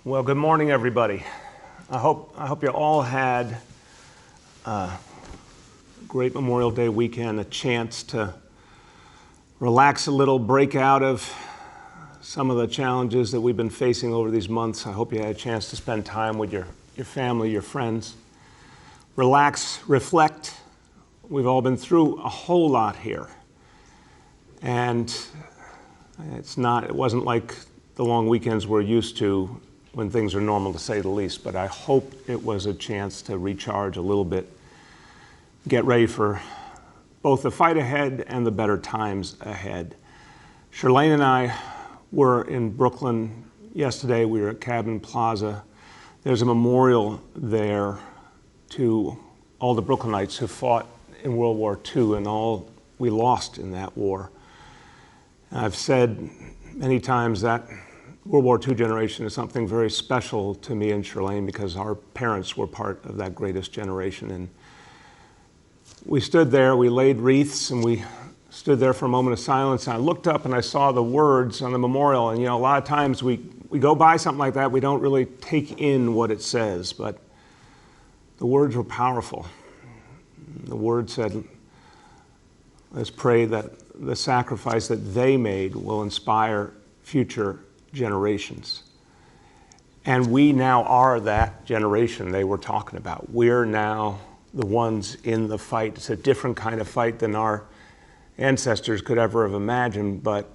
Well, good morning, everybody. I hope you all had a great Memorial Day weekend, a chance to relax a little, break out of some of the challenges that we've been facing over these months. I hope you had a chance to spend time with your family, your friends. Relax, reflect. We've all been through a whole lot here. And it wasn't like the long weekends we're used to when things are normal, to say the least, but I hope it was a chance to recharge a little bit, get ready for both the fight ahead and the better times ahead. Charlene and I were in Brooklyn yesterday. We were at Cabin Plaza. There's a memorial there to all the Brooklynites who fought in World War II and all we lost in that war. I've said many times that World War II generation is something very special to me and Charlene because our parents were part of that greatest generation. And we stood there, we laid wreaths, and we stood there for a moment of silence. And I looked up and I saw the words on the memorial. And, you know, a lot of times we go by something like that, we don't really take in what it says, but the words were powerful. The word said, let's pray that the sacrifice that they made will inspire future generations. And we now are that generation they were talking about. We're now the ones in the fight. It's a different kind of fight than our ancestors could ever have imagined, but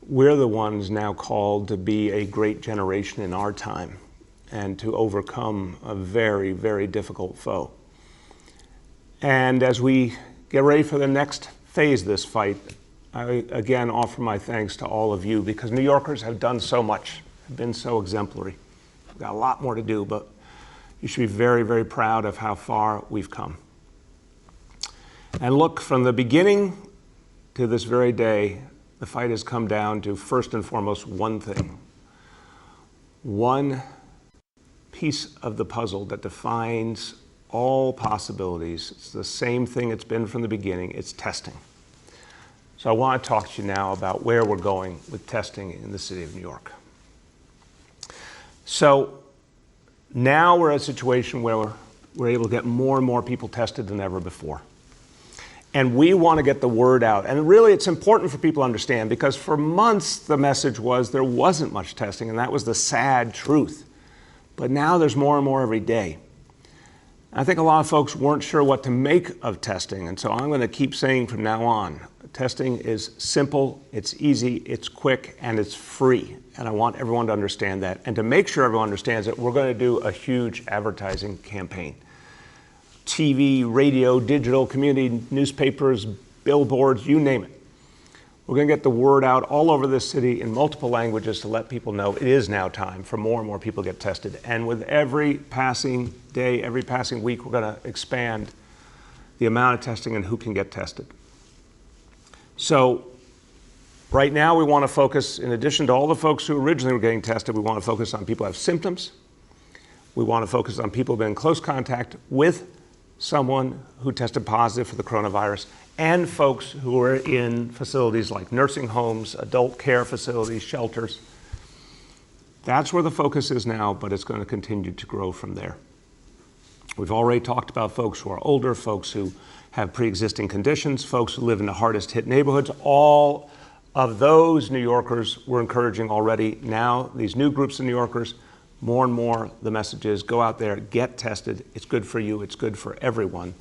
we're the ones now called to be a great generation in our time and to overcome a very, very difficult foe. And as we get ready for the next phase of this fight, I again offer my thanks to all of you because New Yorkers have done so much, have been so exemplary. We've got a lot more to do, but you should be very, very proud of how far we've come. And look, from the beginning to this very day, the fight has come down to first and foremost one thing. One piece of the puzzle that defines all possibilities. It's the same thing it's been from the beginning. It's testing. So I want to talk to you now about where we're going with testing in the city of New York. So now we're at a situation where we're able to get more and more people tested than ever before. And we want to get the word out. And really it's important for people to understand because for months the message was there wasn't much testing, and that was the sad truth. But now there's more and more every day. I think a lot of folks weren't sure what to make of testing, and so I'm going to keep saying from now on, testing is simple, it's easy, it's quick, and it's free. And I want everyone to understand that. And to make sure everyone understands it, we're going to do a huge advertising campaign. TV, radio, digital, community, newspapers, billboards, you name it. We're going to get the word out all over this city in multiple languages to let people know it is now time for more and more people to get tested. And with every passing day, every passing week, we're going to expand the amount of testing and who can get tested. So right now we want to focus, in addition to all the folks who originally were getting tested, we want to focus on people who have symptoms. We want to focus on people who have been in close contact with someone who tested positive for the coronavirus, and folks who are in facilities like nursing homes, adult care facilities, shelters. That's where the focus is now, but it's going to continue to grow from there. We've already talked about folks who are older, folks who have pre-existing conditions, folks who live in the hardest hit neighborhoods. All of those New Yorkers we're encouraging already. Now, these new groups of New Yorkers, more and more the message is go out there, get tested. It's good for you, it's good for everyone.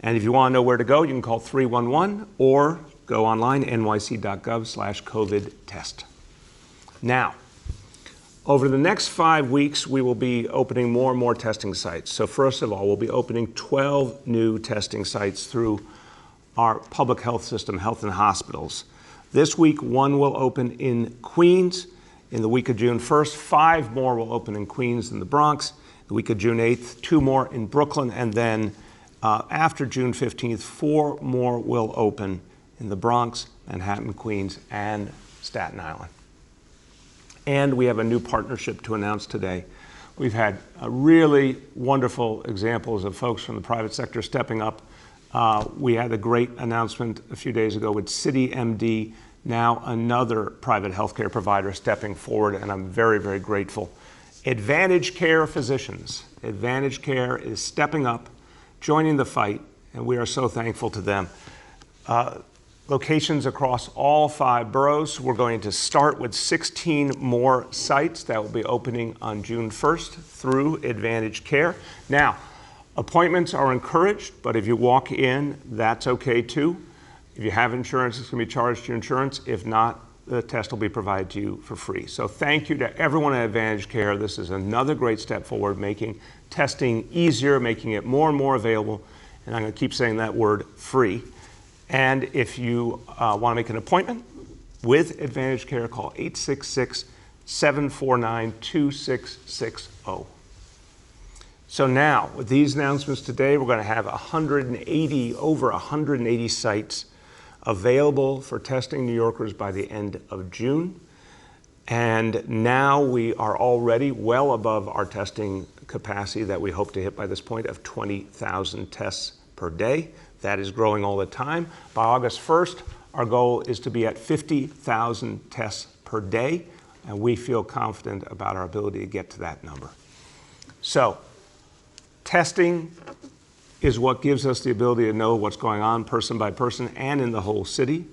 And if you want to know where to go, you can call 311 or go online, nyc.gov/COVID-test. Now, over the next 5 weeks, we will be opening more and more testing sites. So first of all, we'll be opening 12 new testing sites through our public health system, health and hospitals. This week, one will open in Queens in the week of June 1st. 5 more will open in Queens and the Bronx. The week of June 8th, 2 more in Brooklyn, and then after June 15th, 4 more will open in the Bronx, Manhattan, Queens, and Staten Island. And we have a new partnership to announce today. We've had really wonderful examples of folks from the private sector stepping up. We had a great announcement a few days ago with CityMD, now another private healthcare provider stepping forward, and I'm very, very grateful. ADVANTAGECARE physicians. ADVANTAGECARE is stepping up, joining the fight, and we are so thankful to them. Locations across all 5 boroughs. We're going to start with 16 more sites that will be opening on June 1st through ADVANTAGECARE. Now, appointments are encouraged, but if you walk in, that's okay too. If you have insurance, it's going to be charged to your insurance. If not, the test will be provided to you for free. So thank you to everyone at ADVANTAGECARE. This is another great step forward, making testing easier, making it more and more available. And I'm going to keep saying that word, free. And if you want to make an appointment with ADVANTAGECARE, call 866-749-2660. So now, with these announcements today, we're going to have over 180 sites available for testing New Yorkers by the end of June. And now we are already well above our testing capacity that we hope to hit by this point of 20,000 tests per day. That is growing all the time. By August 1st, our goal is to be at 50,000 tests per day, and we feel confident about our ability to get to that number. So, testing is what gives us the ability to know what's going on person by person and in the whole city.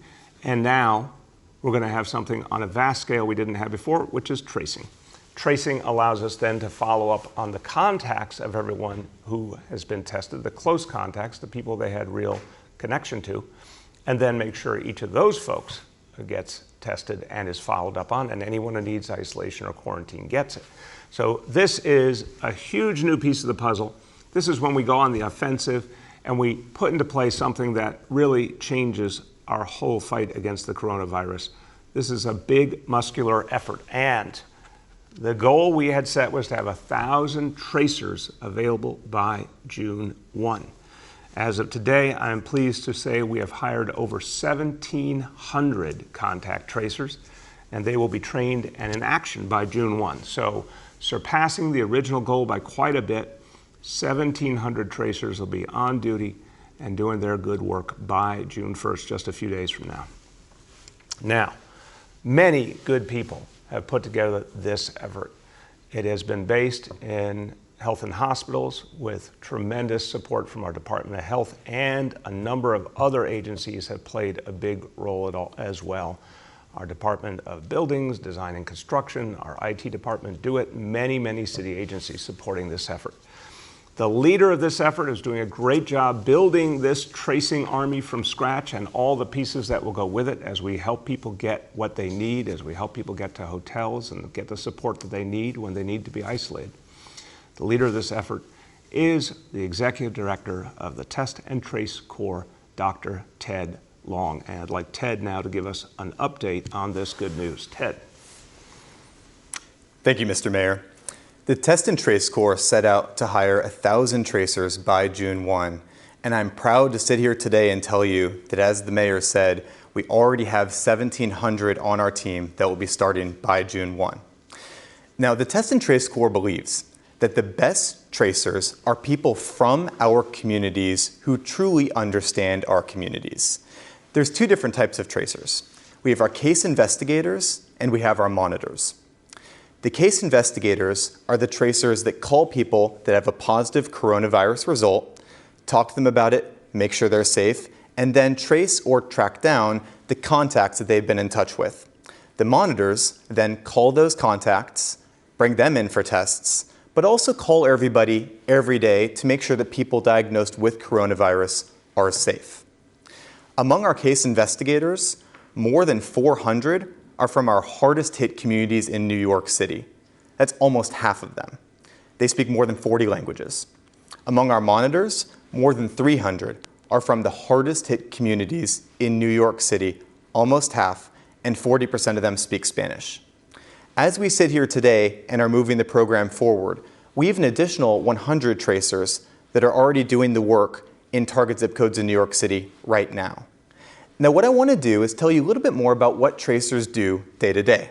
And now we're going to have something on a vast scale we didn't have before, which is tracing. Tracing allows us then to follow up on the contacts of everyone who has been tested, the close contacts, the people they had real connection to, and then make sure each of those folks gets tested and is followed up on, and anyone who needs isolation or quarantine gets it. So this is a huge new piece of the puzzle. This is when we go on the offensive and we put into place something that really changes our whole fight against the coronavirus. This is a big muscular effort, and the goal we had set was to have 1,000 tracers available by June 1. As of today, I am pleased to say we have hired over 1,700 contact tracers, and they will be trained and in action by June 1. So surpassing the original goal by quite a bit, 1,700 tracers will be on duty and doing their good work by June 1st, just a few days from now. Now, many good people have put together this effort. It has been based in health and hospitals with tremendous support from our Department of Health, and a number of other agencies have played a big role as well. Our Department of Buildings, Design and Construction, our IT department do it, many city agencies supporting this effort. The leader of this effort is doing a great job building this tracing army from scratch and all the pieces that will go with it as we help people get what they need, as we help people get to hotels and get the support that they need when they need to be isolated. The leader of this effort is the Executive Director of the Test and Trace Corps, Dr. Ted Long. And I'd like Ted now to give us an update on this good news. Ted. Thank you, Mr. Mayor. The Test and Trace Corps set out to hire 1,000 tracers by June 1, and I'm proud to sit here today and tell you that, as the mayor said, we already have 1,700 on our team that will be starting by June 1. Now, the Test and Trace Corps believes that the best tracers are people from our communities who truly understand our communities. There's 2 different types of tracers. We have our case investigators and we have our monitors. The case investigators are the tracers that call people that have a positive coronavirus result, talk to them about it, make sure they're safe, and then trace or track down the contacts that they've been in touch with. The monitors then call those contacts, bring them in for tests, but also call everybody every day to make sure that people diagnosed with coronavirus are safe. Among our case investigators, more than 400 are from our hardest hit communities in New York City. That's almost half of them. They speak more than 40 languages. Among our monitors, more than 300 are from the hardest hit communities in New York City, almost half, and 40% of them speak Spanish. As we sit here today and are moving the program forward, we have an additional 100 tracers that are already doing the work in target zip codes in New York City right now. Now, what I want to do is tell you a little bit more about what tracers do day to day.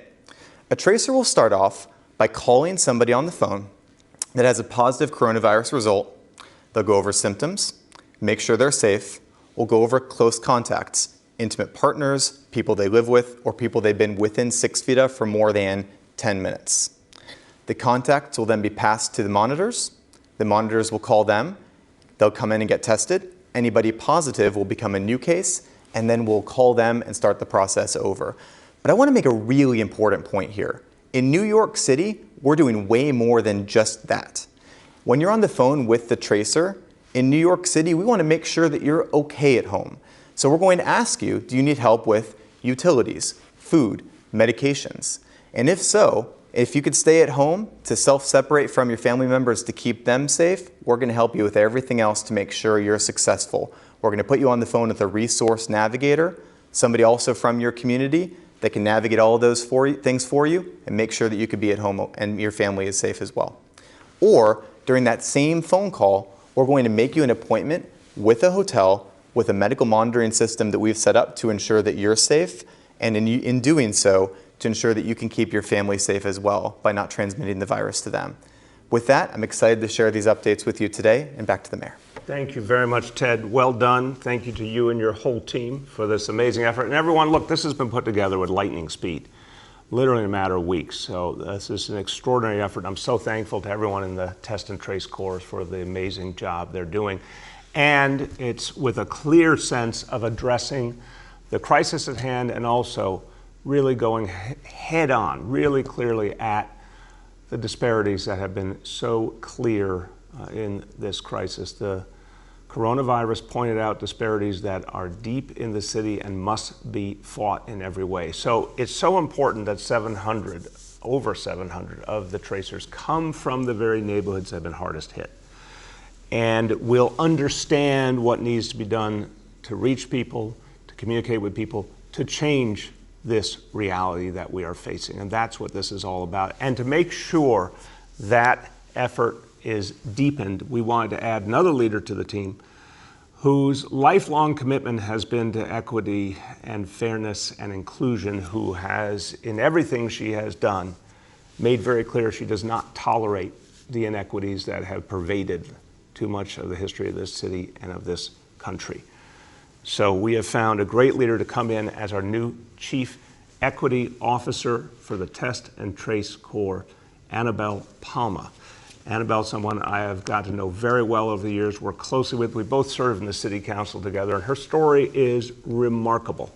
A tracer will start off by calling somebody on the phone that has a positive coronavirus result. They'll go over symptoms, make sure they're safe. We'll go over close contacts, intimate partners, people they live with, or people they've been within 6 feet of for more than 10 minutes. The The contacts will then be passed to the monitors. The monitors will call them. They'll come in and get tested. Anybody positive will become a new case, and then we'll call them and start the process over. But I want to make a really important point here. In New York City, we're doing way more than just that. When you're on the phone with the tracer, in New York City, we want to make sure that you're okay at home. So we're going to ask you, do you need help with utilities, food, medications? And if so, if you could stay at home to self-separate from your family members to keep them safe, we're going to help you with everything else to make sure you're successful. We're going to put you on the phone with a resource navigator, somebody also from your community that can navigate all of those things for you and make sure that you could be at home and your family is safe as well. Or during that same phone call, we're going to make you an appointment with a hotel with a medical monitoring system that we've set up to ensure that you're safe, and in doing so, to ensure that you can keep your family safe as well by not transmitting the virus to them. With that, I'm excited to share these updates with you today, and back to the mayor. Thank you very much, Ted. Well done. Thank you to you and your whole team for this amazing effort. And everyone, look, this has been put together with lightning speed, literally in a matter of weeks. So this is an extraordinary effort. I'm so thankful to everyone in the Test and Trace Corps for the amazing job they're doing. And it's with a clear sense of addressing the crisis at hand and also really going head on, really clearly at the disparities that have been so clear in this crisis. The coronavirus pointed out disparities that are deep in the city and must be fought in every way. So it's so important that over 700 of the tracers come from the very neighborhoods that have been hardest hit. And will understand what needs to be done to reach people, to communicate with people, to change this reality that we are facing. And that's what this is all about. And to make sure that effort is deepened, we wanted to add another leader to the team whose lifelong commitment has been to equity and fairness and inclusion, who has, in everything she has done, made very clear she does not tolerate the inequities that have pervaded too much of the history of this city and of this country. So we have found a great leader to come in as our new Chief Equity Officer for the Test and Trace Corps, Annabelle Palma. Annabelle, someone I have got to know very well over the years, worked closely with. We both served in the city council together, and her story is remarkable.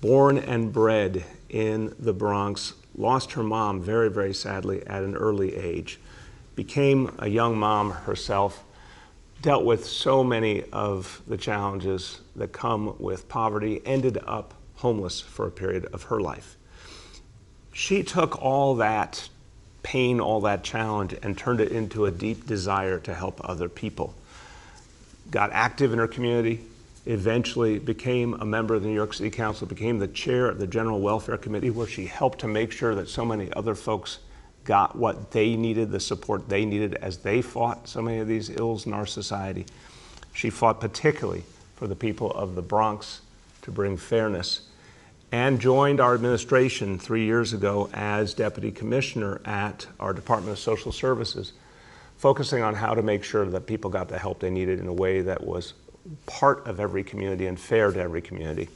Born and bred in the Bronx, lost her mom very, very sadly at an early age, became a young mom herself, dealt with so many of the challenges that come with poverty, ended up homeless for a period of her life. She took all that pain, all that challenge, and turned it into a deep desire to help other people. Got active in her community, eventually became a member of the New York City Council, became the chair of the General Welfare Committee, where she helped to make sure that so many other folks got what they needed, the support they needed as they fought so many of these ills in our society. She fought particularly for the people of the Bronx to bring fairness, and joined our administration 3 years ago as Deputy Commissioner at our Department of Social Services, focusing on how to make sure that people got the help they needed in a way that was part of every community and fair to every community.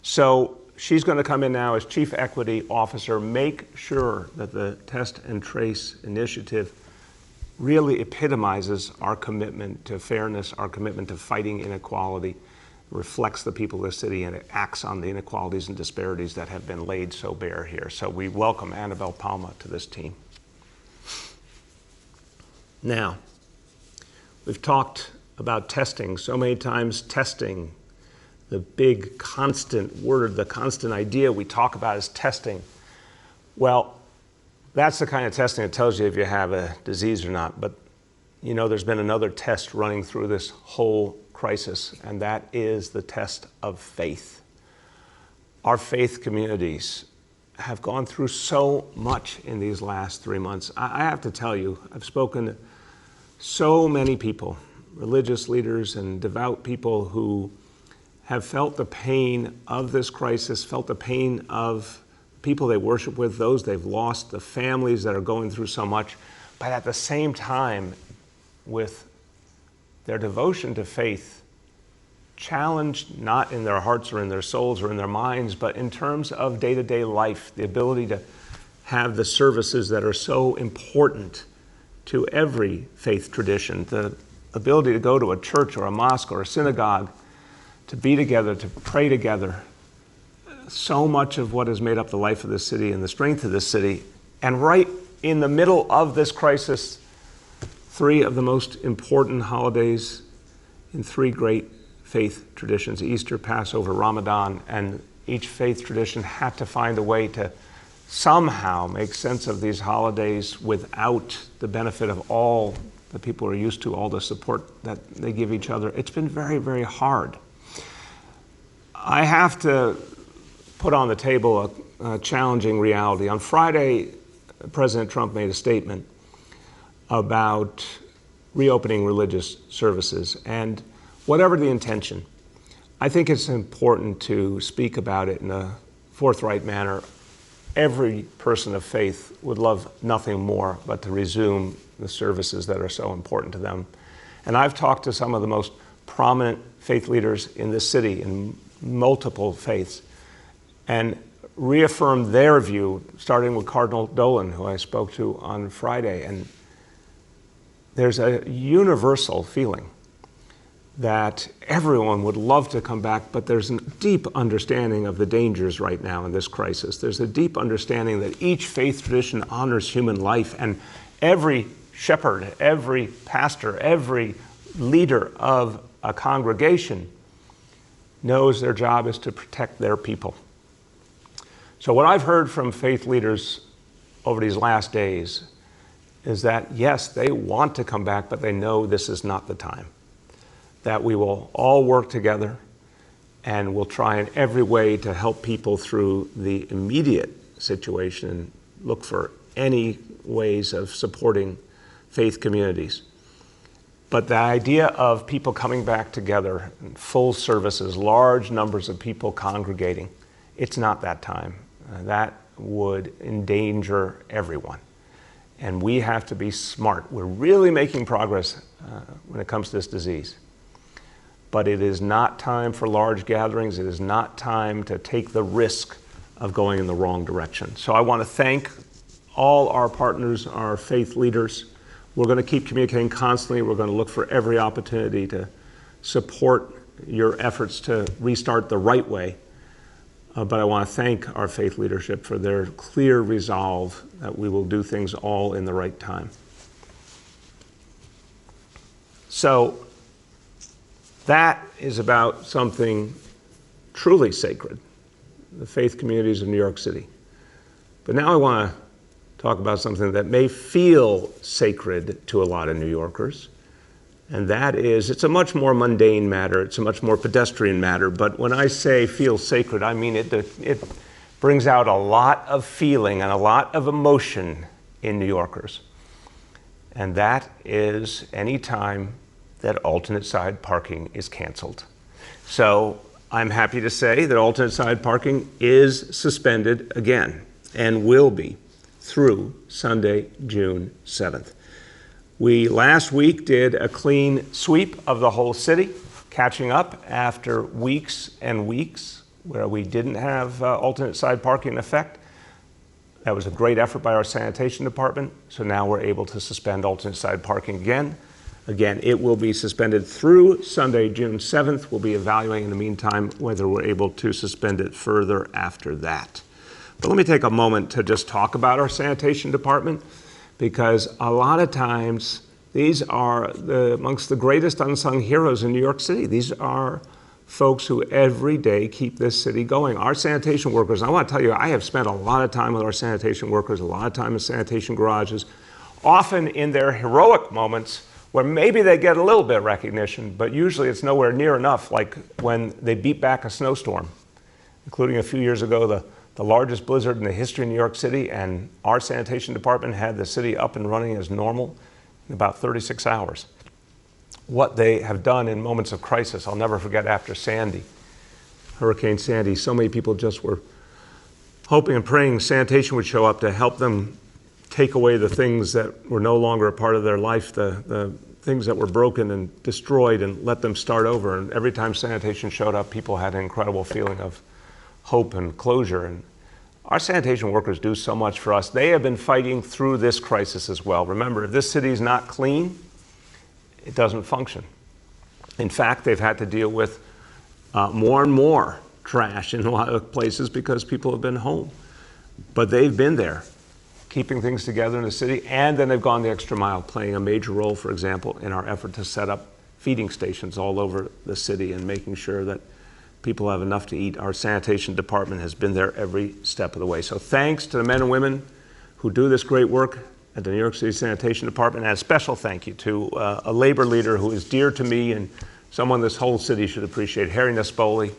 So she's going to come in now as Chief Equity Officer, make sure that the Test and Trace initiative really epitomizes our commitment to fairness, our commitment to fighting inequality, reflects the people of the city, and it acts on the inequalities and disparities that have been laid so bare here. So we welcome Annabelle Palma to this team. Now, we've talked about testing so many times. Testing, the big constant word, the constant idea we talk about is testing. Well, that's the kind of testing that tells you if you have a disease or not. But you know, there's been another test running through this whole crisis, and that is the test of faith. Our faith communities have gone through so much in these last 3 months. I have to tell you, I've spoken to so many people, religious leaders and devout people, who have felt the pain of this crisis, felt the pain of people they worship with, those they've lost, the families that are going through so much, but at the same time, with their devotion to faith challenged not in their hearts or in their souls or in their minds, but in terms of day-to-day life, the ability to have the services that are so important to every faith tradition. The ability to go to a church or a mosque or a synagogue, to be together, to pray together. So much of what has made up the life of this city and the strength of this city. And right in the middle of this crisis, three of the most important holidays in three great faith traditions, Easter, Passover, Ramadan, and each faith tradition had to find a way to somehow make sense of these holidays without the benefit of all the people are used to, all the support that they give each other. It's been very, very hard. I have to put on the table a challenging reality. On Friday, President Trump made a statement about reopening religious services. And whatever the intention, I think it's important to speak about it in a forthright manner. Every person of faith would love nothing more but to resume the services that are so important to them. And I've talked to some of the most prominent faith leaders in this city in multiple faiths and reaffirmed their view, starting with Cardinal Dolan, who I spoke to on Friday. And there's a universal feeling that everyone would love to come back, but there's a deep understanding of the dangers right now in this crisis. There's a deep understanding that each faith tradition honors human life, and every shepherd, every pastor, every leader of a congregation knows their job is to protect their people. So what I've heard from faith leaders over these last days is that, yes, they want to come back, but they know this is not the time. That we will all work together and we'll try in every way to help people through the immediate situation and look for any ways of supporting faith communities. But the idea of people coming back together, full services, large numbers of people congregating, it's not that time. That would endanger everyone. And we have to be smart. We're really making progress when it comes to this disease. But it is not time for large gatherings. It is not time to take the risk of going in the wrong direction. So I want to thank all our partners, our faith leaders. We're going to keep communicating constantly. We're going to look for every opportunity to support your efforts to restart the right way. But I want to thank our faith leadership for their clear resolve that we will do things all in the right time. So that is about something truly sacred, the faith communities of New York City. But now I want to talk about something that may feel sacred to a lot of New Yorkers. And that is, it's a much more mundane matter, it's a much more pedestrian matter, but when I say feel sacred, I mean it brings out a lot of feeling and a lot of emotion in New Yorkers. And that is any time that alternate side parking is canceled. So I'm happy to say that alternate side parking is suspended again and will be through Sunday, June 7th. We last week did a clean sweep of the whole city, catching up after weeks and weeks where we didn't have alternate side parking in effect. That was a great effort by our sanitation department, so now we're able to suspend alternate side parking again. Again, it will be suspended through Sunday, June 7th. We'll be evaluating in the meantime whether we're able to suspend it further after that. But let me take a moment to just talk about our sanitation department, because a lot of times these are amongst the greatest unsung heroes in New York City. These are folks who every day keep this city going. Our sanitation workers, I want to tell you, I have spent a lot of time with our sanitation workers, a lot of time in sanitation garages, often in their heroic moments where maybe they get a little bit of recognition, but usually it's nowhere near enough, like when they beat back a snowstorm, including a few years ago, the largest blizzard in the history of New York City, and our sanitation department had the city up and running as normal in about 36 hours. What they have done in moments of crisis, I'll never forget after Sandy, Hurricane Sandy, so many people just were hoping and praying sanitation would show up to help them take away the things that were no longer a part of their life, the things that were broken and destroyed, and let them start over. And every time sanitation showed up, people had an incredible feeling of hope and closure. And Our sanitation workers do so much for us. They have been fighting through this crisis as well. Remember, if this city is not clean, it doesn't function. In fact, they've had to deal with more and more trash in a lot of places because people have been home. But they've been there, keeping things together in the city, and then they've gone the extra mile, playing a major role, for example, in our effort to set up feeding stations all over the city and making sure that people have enough to eat. Our sanitation department has been there every step of the way. So thanks to the men and women who do this great work at the New York City Sanitation Department, and a special thank you to a labor leader who is dear to me and someone this whole city should appreciate, Harry Nespoli,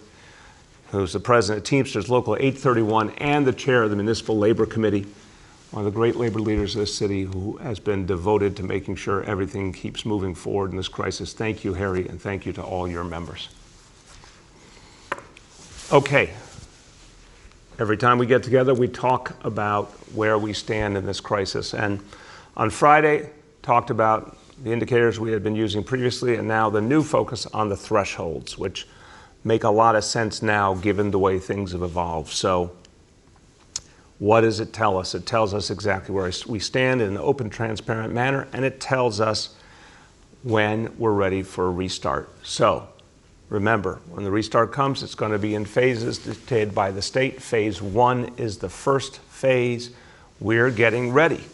who's the president of Teamsters Local 831 and the chair of the Municipal Labor Committee, one of the great labor leaders of this city who has been devoted to making sure everything keeps moving forward in this crisis. Thank you, Harry, and thank you to all your members. Okay, every time we get together, we talk about where we stand in this crisis. And on Friday, talked about the indicators we had been using previously, and now the new focus on the thresholds, which make a lot of sense now given the way things have evolved. So what does it tell us? It tells us exactly where we stand in an open, transparent manner, and it tells us when we're ready for a restart. So remember, when the restart comes, it's going to be in phases dictated by the state. Phase 1 is the first phase. We're getting ready.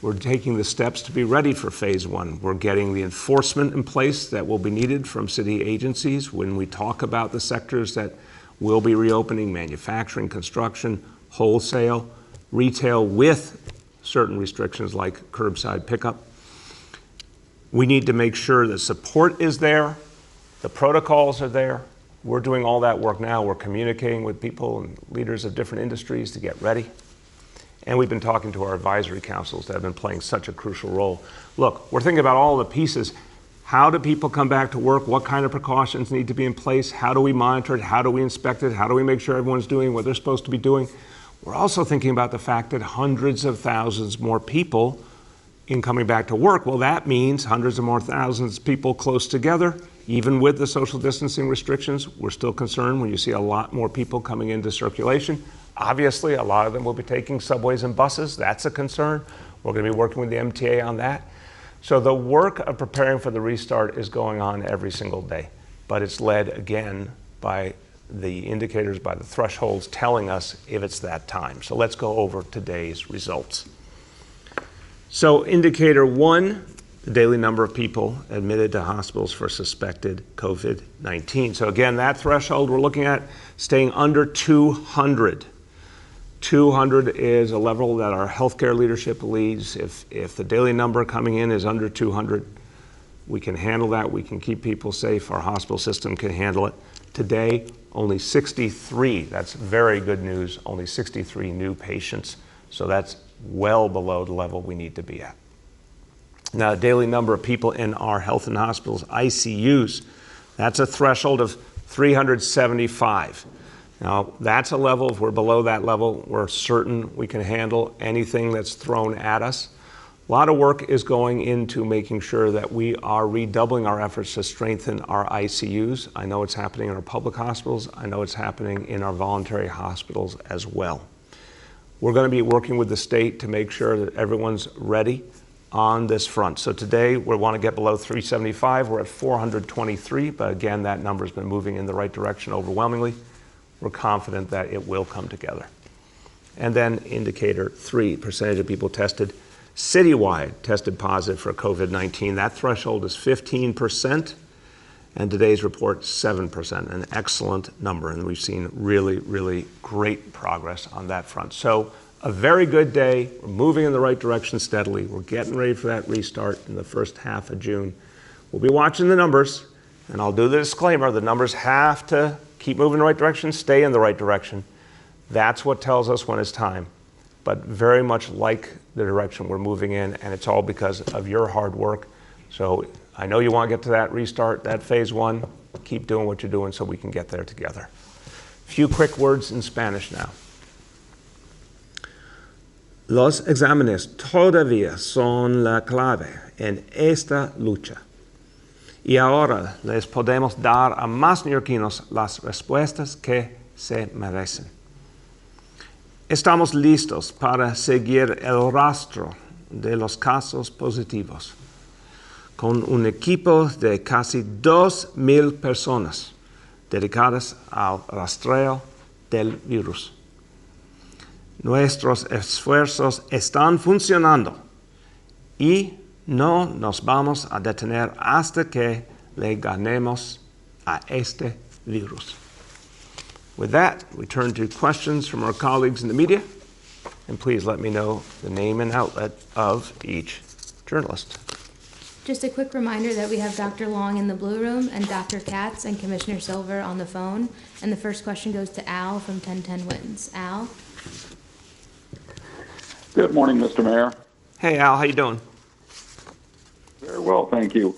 We're taking the steps to be ready for phase 1. We're getting the enforcement in place that will be needed from city agencies when we talk about the sectors that will be reopening: manufacturing, construction, wholesale, retail, with certain restrictions like curbside pickup. We need to make sure that support is there. The protocols are there. We're doing all that work now. We're communicating with people and leaders of different industries to get ready. And we've been talking to our advisory councils that have been playing such a crucial role. Look, we're thinking about all the pieces. How do people come back to work? What kind of precautions need to be in place? How do we monitor it? How do we inspect it? How do we make sure everyone's doing what they're supposed to be doing? We're also thinking about the fact that hundreds of thousands more people in coming back to work. Well, that means hundreds of more thousands of people close together. Even with the social distancing restrictions, we're still concerned when you see a lot more people coming into circulation. Obviously, a lot of them will be taking subways and buses. That's a concern. We're going to be working with the MTA on that. So the work of preparing for the restart is going on every single day, but it's led again by the indicators, by the thresholds telling us if it's that time. So let's go over today's results. So indicator 1, the daily number of people admitted to hospitals for suspected COVID-19. So again, that threshold we're looking at staying under 200. 200 is a level that our healthcare leadership leads. If the daily number coming in is under 200, we can handle that. We can keep people safe. Our hospital system can handle it. Today, only 63, that's very good news, only 63 new patients. So that's well below the level we need to be at. Now, the daily number of people in our health and hospitals, ICUs, that's a threshold of 375. Now, that's a level, if we're below that level, we're certain we can handle anything that's thrown at us. A lot of work is going into making sure that we are redoubling our efforts to strengthen our ICUs. I know it's happening in our public hospitals. I know it's happening in our voluntary hospitals as well. We're going to be working with the state to make sure that everyone's ready on this front. So today we want to get below 375. We're at 423, but again, that number's been moving in the right direction overwhelmingly. We're confident that it will come together. And then indicator 3, percentage of people tested citywide tested positive for COVID-19. That threshold is 15%, and today's report 7%, an excellent number, and we've seen really, really great progress on that front. So a very good day. We're moving in the right direction steadily. We're getting ready for that restart in the first half of June. We'll be watching the numbers, and I'll do the disclaimer, the numbers have to keep moving in the right direction, stay in the right direction. That's what tells us when it's time. But very much like the direction we're moving in, and it's all because of your hard work. So I know you want to get to that restart, that phase 1. Keep doing what you're doing so we can get there together. A few quick words in Spanish now. Los exámenes todavía son la clave en esta lucha. Y ahora les podemos dar a más neoyorquinos las respuestas que se merecen. Estamos listos para seguir el rastro de los casos positivos, con un equipo de casi 2,000 personas dedicadas al rastreo del virus. Nuestros esfuerzos están funcionando y no nos vamos a detener hasta que le ganemos a este virus. With that, we turn to questions from our colleagues in the media, and please let me know the name and outlet of each journalist. Just a quick reminder that we have Dr. Long in the blue room and Dr. Katz and Commissioner Silver on the phone. And the first question goes to Al from 1010 Wins. Al? Good morning, Mr. Mayor. Hey, Al, how you doing? Very well, thank you.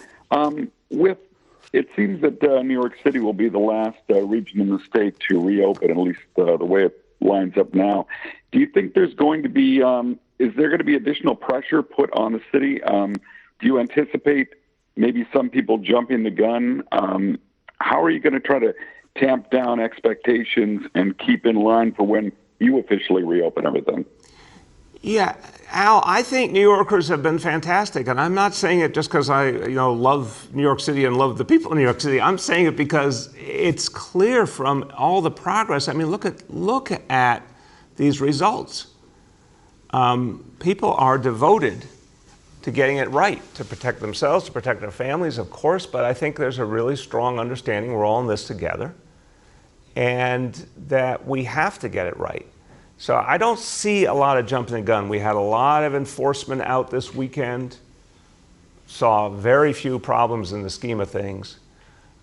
It seems that New York City will be the last region in the state to reopen, at least the way it lines up now. Do you think there's going to be, is there going to be additional pressure put on the city? Do you anticipate maybe some people jumping the gun? How are you going to try to tamp down expectations and keep in line for when you officially reopen everything? Yeah, Al, I think New Yorkers have been fantastic, and I'm not saying it just because I, love New York City and love the people in New York City. I'm saying it because it's clear from all the progress. I mean, look at these results. People are devoted to getting it right, to protect themselves, to protect their families, of course, but I think there's a really strong understanding we're all in this together, and that we have to get it right. So I don't see a lot of jumping the gun. We had a lot of enforcement out this weekend, saw very few problems in the scheme of things.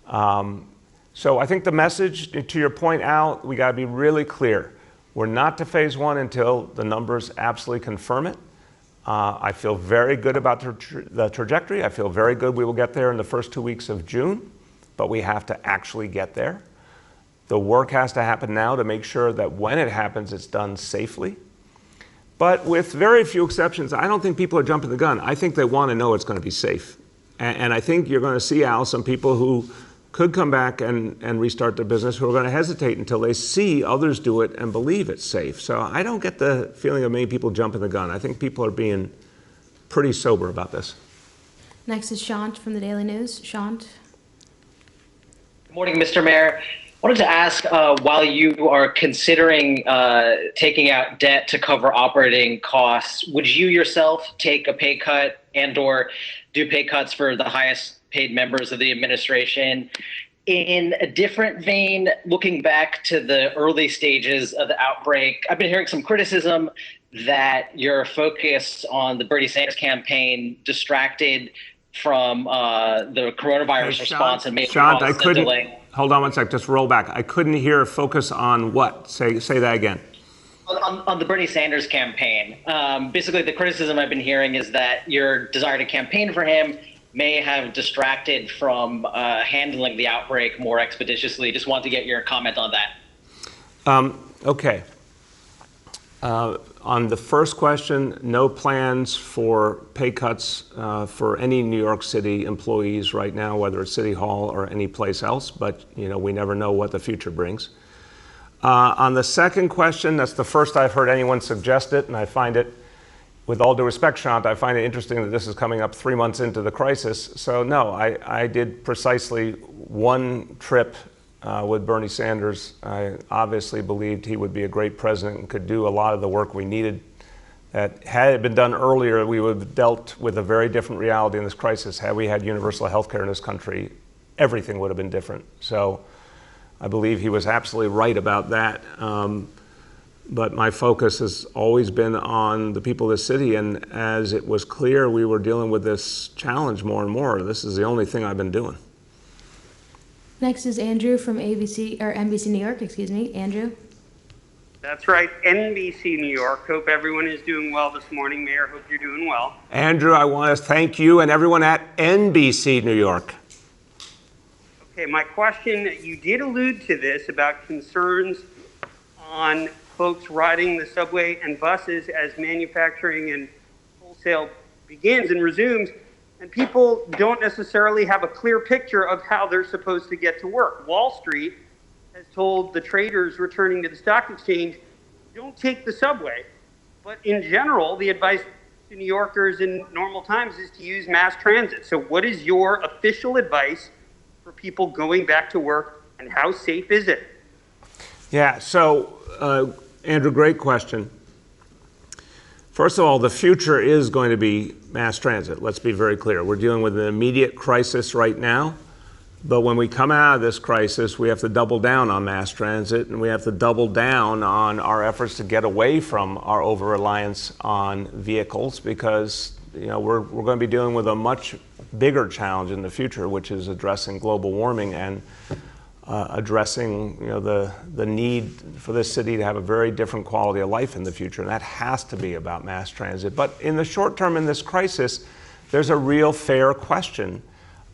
So I think the message, to your point, Al, we gotta be really clear. We're not to phase one until the numbers absolutely confirm it. I feel very good about the trajectory. I feel very good we will get there in the first 2 weeks of June, but we have to actually get there. The work has to happen now to make sure that when it happens, it's done safely. But with very few exceptions, I don't think people are jumping the gun. I think they want to know it's going to be safe. And I think you're going to see, Al, some people who could come back and restart their business who are going to hesitate until they see others do it and believe it's safe. So I don't get the feeling of many people jumping the gun. I think people are being pretty sober about this. Next is Shant from the Daily News. Shant? Good morning, Mr. Mayor. I wanted to ask, while you are considering taking out debt to cover operating costs, would you yourself take a pay cut and/or do pay cuts for the highest paid members of the administration? In a different vein, looking back to the early stages of the outbreak, I've been hearing some criticism that your focus on the Bernie Sanders campaign distracted from the coronavirus response and made Shant, I a couldn't. delay. Hold on one sec. Just roll back. I couldn't hear focus on what. Say that again. On the Bernie Sanders campaign. Basically, the criticism I've been hearing is that your desire to campaign for him may have distracted from handling the outbreak more expeditiously. Just want to get your comment on that. Okay. On the first question, no plans for pay cuts for any New York City employees right now, whether it's City Hall or any place else, but we never know what the future brings. On the second question, that's the first I've heard anyone suggest it, and I find it, with all due respect, Shant, I find it interesting that this is coming up 3 months into the crisis. So no, I did precisely one trip with Bernie Sanders. I obviously believed he would be a great president and could do a lot of the work we needed. That had it been done earlier, we would have dealt with a very different reality in this crisis. Had we had universal health care in this country, everything would have been different. So I believe he was absolutely right about that. But my focus has always been on the people of the city, and as it was clear we were dealing with this challenge more and more, this is the only thing I've been doing. Next is Andrew from NBC New York, Andrew. That's right, NBC New York. Hope everyone is doing well this morning. Mayor, hope you're doing well. Andrew, I want to thank you and everyone at NBC New York. Okay, my question, you did allude to this about concerns on folks riding the subway and buses as manufacturing and wholesale begins and resumes, and people don't necessarily have a clear picture of how they're supposed to get to work. Wall Street has told the traders returning to the stock exchange don't take the subway. But in general, the advice to New Yorkers in normal times is to use mass transit. So what is your official advice for people going back to work, and how safe is it? Yeah, so Andrew, great question. First of all, the future is going to be mass transit. Let's be very clear. We're dealing with an immediate crisis right now, but when we come out of this crisis, we have to double down on mass transit, and we have to double down on our efforts to get away from our over-reliance on vehicles, because we're going to be dealing with a much bigger challenge in the future, which is addressing global warming and addressing the need for this city to have a very different quality of life in the future, and that has to be about mass transit. But in the short term, in this crisis, there's a real fair question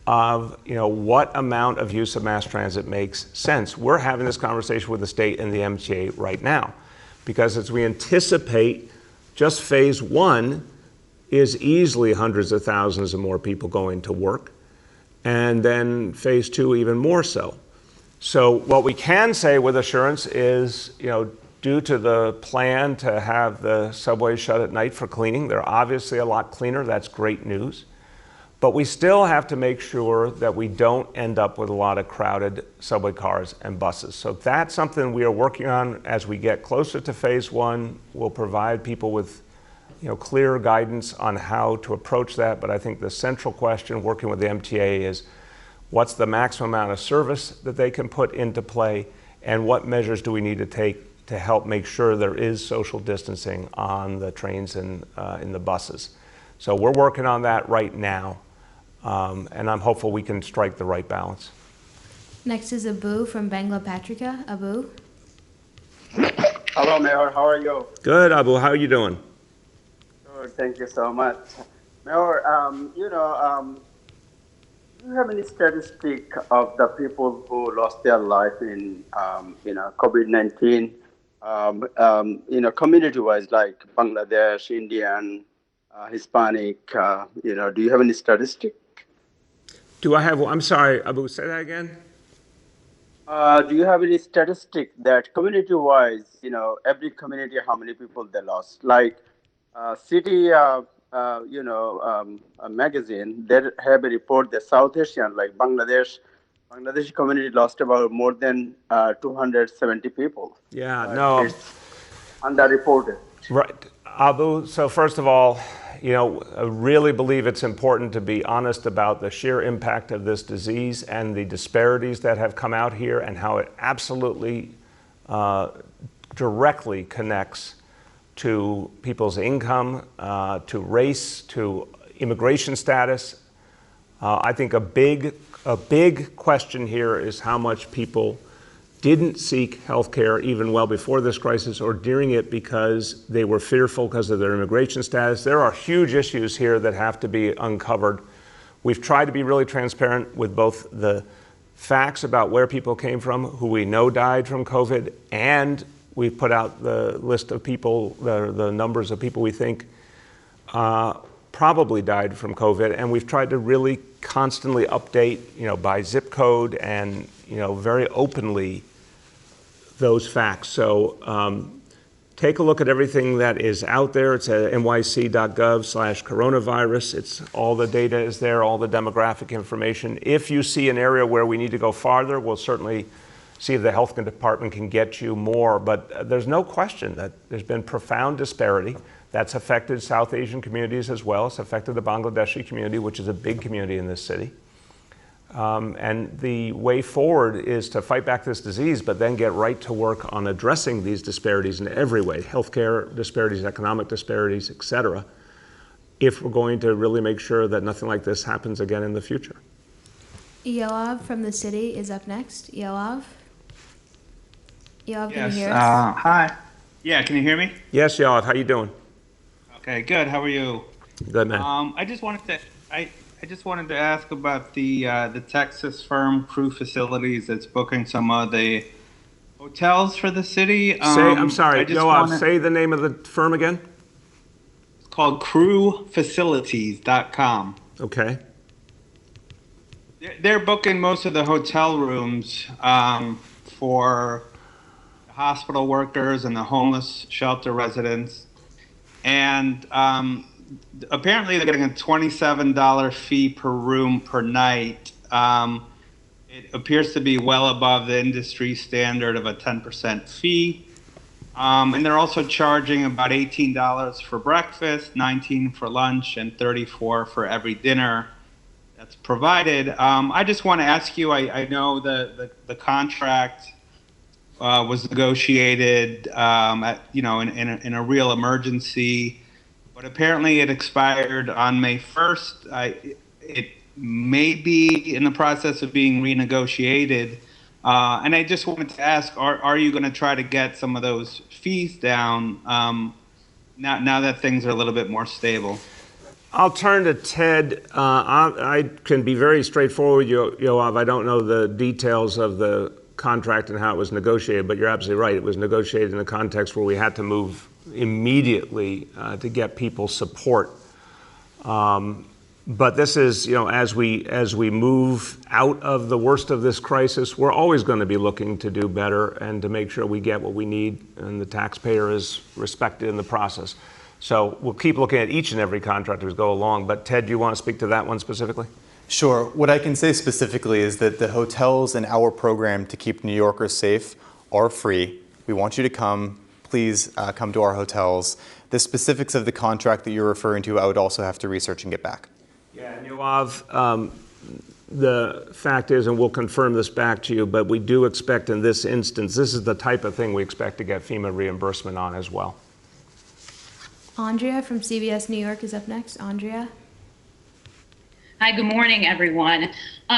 of what amount of use of mass transit makes sense. We're having this conversation with the state and the MTA right now, because as we anticipate, just phase one is easily hundreds of thousands of more people going to work, and then phase two even more so. So what we can say with assurance is, due to the plan to have the subways shut at night for cleaning, they're obviously a lot cleaner. That's great news. But we still have to make sure that we don't end up with a lot of crowded subway cars and buses. So that's something we are working on as we get closer to phase one. We'll provide people with clear guidance on how to approach that. But I think the central question working with the MTA is, what's the maximum amount of service that they can put into play, and what measures do we need to take to help make sure there is social distancing on the trains and in the buses? So we're working on that right now, and I'm hopeful we can strike the right balance. Next is Abu from Bangla Patrika. Abu. Hello, Mayor. How are you? Good, Abu. How are you doing? Good. Thank you so much. Mayor, do you have any statistic of the people who lost their life in, COVID-19, community-wise, like Bangladesh, Indian, Hispanic, do you have any statistic? I'm sorry, Abu, say that again? Do you have any statistic that community-wise, every community, how many people they lost? Like city, a magazine, they have a report that South Asian, like Bangladeshi community lost about more than 270 people. Yeah, no. It's underreported. Right. Abu, so first of all, I really believe it's important to be honest about the sheer impact of this disease and the disparities that have come out here, and how it absolutely directly connects to people's income, to race, to immigration status. I think a big question here is how much people didn't seek health care even well before this crisis, or during it, because they were fearful because of their immigration status. There are huge issues here that have to be uncovered. We've tried to be really transparent with both the facts about where people came from, who we know died from COVID, and we've put out the list of people, the numbers of people we think probably died from COVID, and we've tried to really constantly update, by zip code and, very openly those facts. So take a look at everything that is out there. It's at nyc.gov/coronavirus. It's all the data is there, all the demographic information. If you see an area where we need to go farther, we'll certainly see if the health department can get you more. But there's no question that there's been profound disparity. That's affected South Asian communities as well. It's affected the Bangladeshi community, which is a big community in this city. And the way forward is to fight back this disease, but then get right to work on addressing these disparities in every way, healthcare disparities, economic disparities, et cetera, if we're going to really make sure that nothing like this happens again in the future. Yoav from the city is up next. Yoav? Yoav, can you hear us? Hi. Yeah, can you hear me? Yes, Yoav, how you doing? Okay, good. How are you? Good, man. I just wanted to ask about the Texas firm Crew Facilities that's booking some of the hotels for the city. I'm sorry, Yoav, say the name of the firm again. It's called crewfacilities.com. Okay. They're booking most of the hotel rooms for hospital workers and the homeless shelter residents. And apparently they're getting a $27 fee per room per night. It appears to be well above the industry standard of a 10% fee. And they're also charging about $18 for breakfast, $19 for lunch, and $34 for every dinner that's provided. I just want to ask you, I know the contract was negotiated in a real emergency, but apparently it expired on May 1st. It may be in the process of being renegotiated. And I just wanted to ask, are you going to try to get some of those fees down now that things are a little bit more stable? I'll turn to Ted. I can be very straightforward, Yoav. I don't know the details of the contract and how it was negotiated, but you're absolutely right. It was negotiated in a context where we had to move immediately to get people support. But this is, as we move out of the worst of this crisis, we're always going to be looking to do better and to make sure we get what we need and the taxpayer is respected in the process. So we'll keep looking at each and every contract as we go along. But Ted, do you want to speak to that one specifically? Sure. What I can say specifically is that the hotels in our program to keep New Yorkers safe are free. We want you to come. Please come to our hotels. The specifics of the contract that you're referring to, I would also have to research and get back. Yeah, and Yoav, the fact is, and we'll confirm this back to you, but we do expect in this instance, this is the type of thing we expect to get FEMA reimbursement on as well. Andrea from CBS New York is up next. Andrea. Hi, good morning, everyone.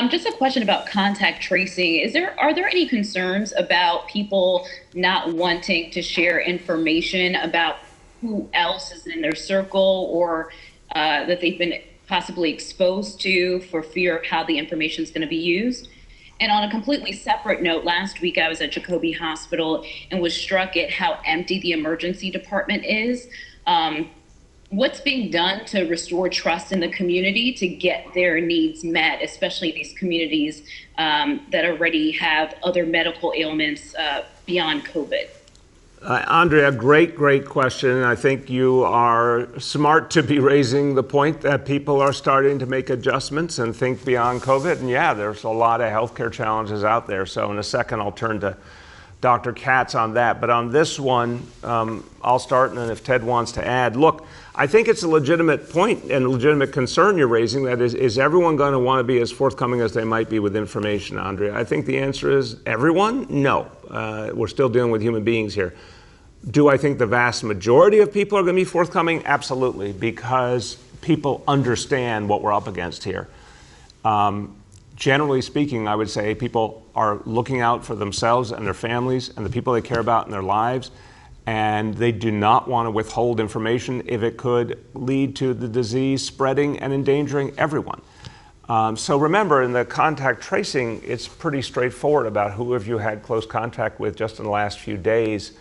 Just a question about contact tracing. Are there any concerns about people not wanting to share information about who else is in their circle or that they've been possibly exposed to for fear of how the information is going to be used? And on a completely separate note, last week I was at Jacoby Hospital and was struck at how empty the emergency department is. What's being done to restore trust in the community to get their needs met, especially these communities that already have other medical ailments beyond COVID? Andrea, great question. I think you are smart to be raising the point that people are starting to make adjustments and think beyond COVID. And yeah, there's a lot of healthcare challenges out there. So in a second, I'll turn to Dr. Katz on that. But on this one, I'll start, and then if Ted wants to add. Look, I think it's a legitimate point and a legitimate concern you're raising. That is everyone going to want to be as forthcoming as they might be with information, Andrea? I think the answer is everyone? No. We're still dealing with human beings here. Do I think the vast majority of people are going to be forthcoming? Absolutely, because people understand what we're up against here. Generally speaking, I would say people are looking out for themselves and their families and the people they care about in their lives, and they do not want to withhold information if it could lead to the disease spreading and endangering everyone. So remember, in the contact tracing, it's pretty straightforward about who have you had close contact with just in the last few days.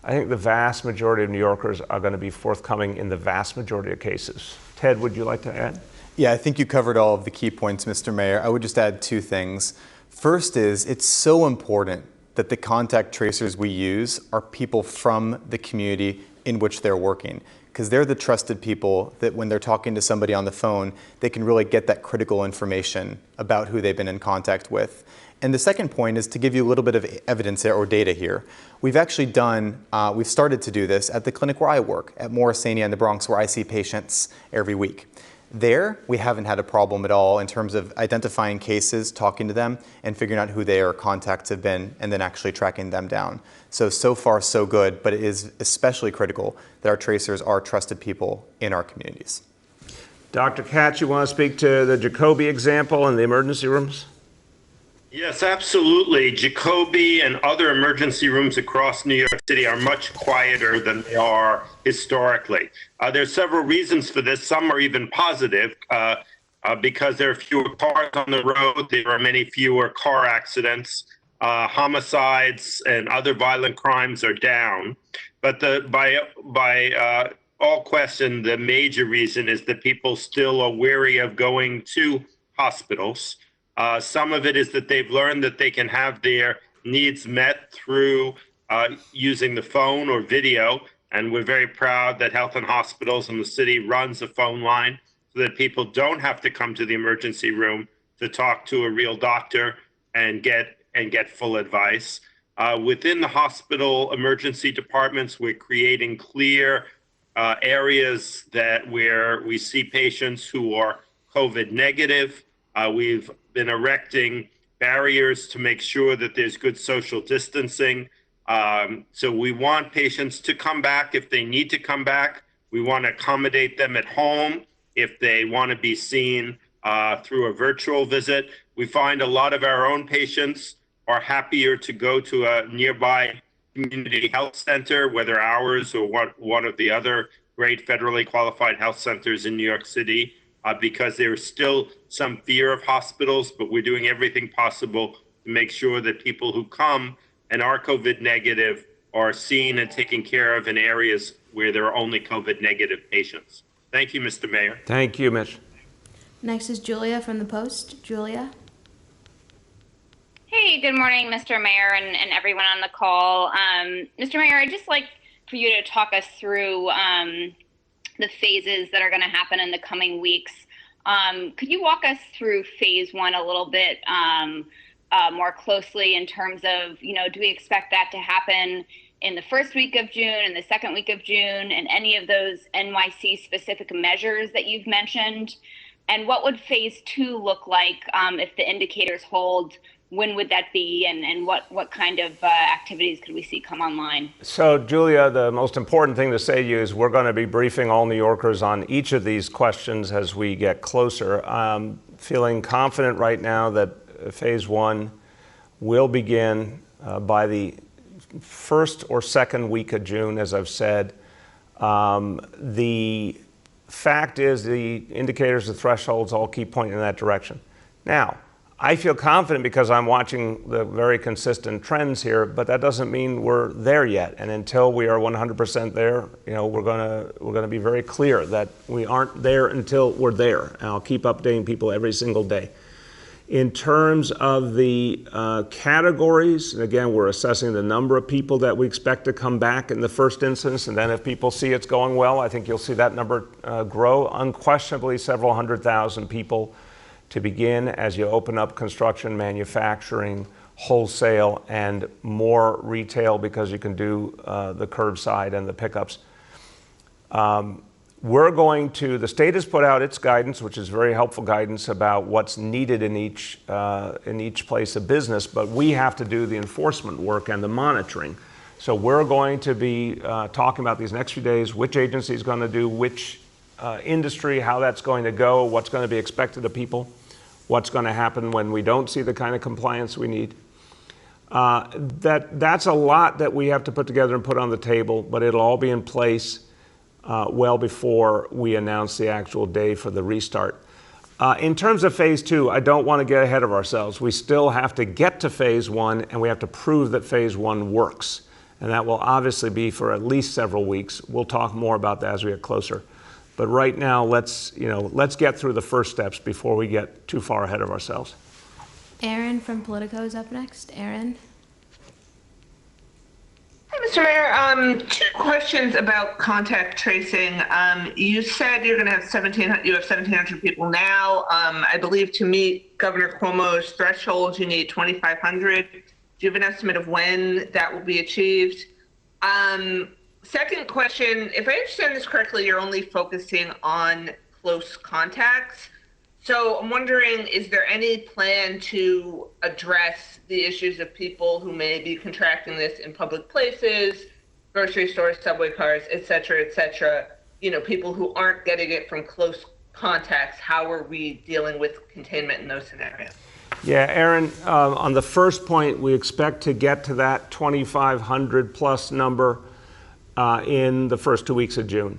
I think the vast majority of New Yorkers are going to be forthcoming in the vast majority of cases. Ted, would you like to add? Yeah, I think you covered all of the key points, Mr. Mayor. I would just add two things. First is, it's so important that the contact tracers we use are people from the community in which they're working, because they're the trusted people that when they're talking to somebody on the phone, they can really get that critical information about who they've been in contact with. And the second point is to give you a little bit of evidence or data here. We've actually we've started to do this at the clinic where I work, at Morrisania in the Bronx, where I see patients every week. There, we haven't had a problem at all in terms of identifying cases, talking to them, and figuring out who their contacts have been, and then actually tracking them down. So far, so good, but it is especially critical that our tracers are trusted people in our communities. Dr. Katz, you want to speak to the Jacoby example and the emergency rooms? Yes, absolutely. Jacoby and other emergency rooms across New York City are much quieter than they are historically. There's several reasons for this. Some are even positive because there are fewer cars on the road. There are many fewer car accidents. Homicides and other violent crimes are down. But by all question, the major reason is that people still are wary of going to hospitals. Some of it is that they've learned that they can have their needs met through using the phone or video. And we're very proud that Health and Hospitals in the city runs a phone line so that people don't have to come to the emergency room to talk to a real doctor and get full advice. Within the hospital emergency departments, we're creating clear areas where we see patients who are COVID negative. We've been erecting barriers to make sure that there's good social distancing. So we want patients to come back if they need to come back. We want to accommodate them at home if they want to be seen through a virtual visit. We find a lot of our own patients are happier to go to a nearby community health center, whether ours or one of the other great federally qualified health centers in New York City, because there's still some fear of hospitals, but we're doing everything possible to make sure that people who come and are COVID negative are seen and taken care of in areas where there are only COVID negative patients. Thank you, Mr. Mayor. Thank you, Mitch. Next is Julia from the Post. Julia? Hey, good morning, Mr. Mayor and everyone on the call. Mr. Mayor, I'd just like for you to talk us through the phases that are going to happen in the coming weeks. Could you walk us through phase one a little bit more closely in terms of, do we expect that to happen in the first week of June and the second week of June, and any of those NYC specific measures that you've mentioned? And what would phase two look like if the indicators hold? When would that be, and what kind of activities could we see come online? So, Julia, the most important thing to say to you is we're going to be briefing all New Yorkers on each of these questions as we get closer. I'm feeling confident right now that phase one will begin by the first or second week of June, as I've said. The fact is the indicators, the thresholds all keep pointing in that direction. Now, I feel confident because I'm watching the very consistent trends here, but that doesn't mean we're there yet. And until we are 100% there, we're gonna be very clear that we aren't there until we're there. And I'll keep updating people every single day. In terms of the categories, and again, we're assessing the number of people that we expect to come back in the first instance, and then if people see it's going well, I think you'll see that number grow. Unquestionably, several 100,000 people to begin as you open up construction, manufacturing, wholesale, and more retail because you can do the curbside and the pickups. The state has put out its guidance, which is very helpful guidance about what's needed in each place of business, but we have to do the enforcement work and the monitoring. So we're going to be talking about these next few days, which agency is going to do which industry, how that's going to go, what's going to be expected of people, what's going to happen when we don't see the kind of compliance we need. That's a lot that we have to put together and put on the table, but it'll all be in place well before we announce the actual day for the restart. In terms of phase two, I don't want to get ahead of ourselves. We still have to get to phase one, and we have to prove that phase one works. And that will obviously be for at least several weeks. We'll talk more about that as we get closer. But right now, let's get through the first steps before we get too far ahead of ourselves. Aaron from Politico is up next. Aaron? Hi, Mr. Mayor. Two questions about contact tracing. You said you're going to have 1,700 people now. I believe to meet Governor Cuomo's threshold, you need 2,500. Do you have an estimate of when that will be achieved? Second question, if I understand this correctly, you're only focusing on close contacts. So I'm wondering, is there any plan to address the issues of people who may be contracting this in public places, grocery stores, subway cars, et cetera, people who aren't getting it from close contacts? How are we dealing with containment in those scenarios? Yeah, Aaron, on the first point, we expect to get to that 2,500 plus number in the first 2 weeks of June.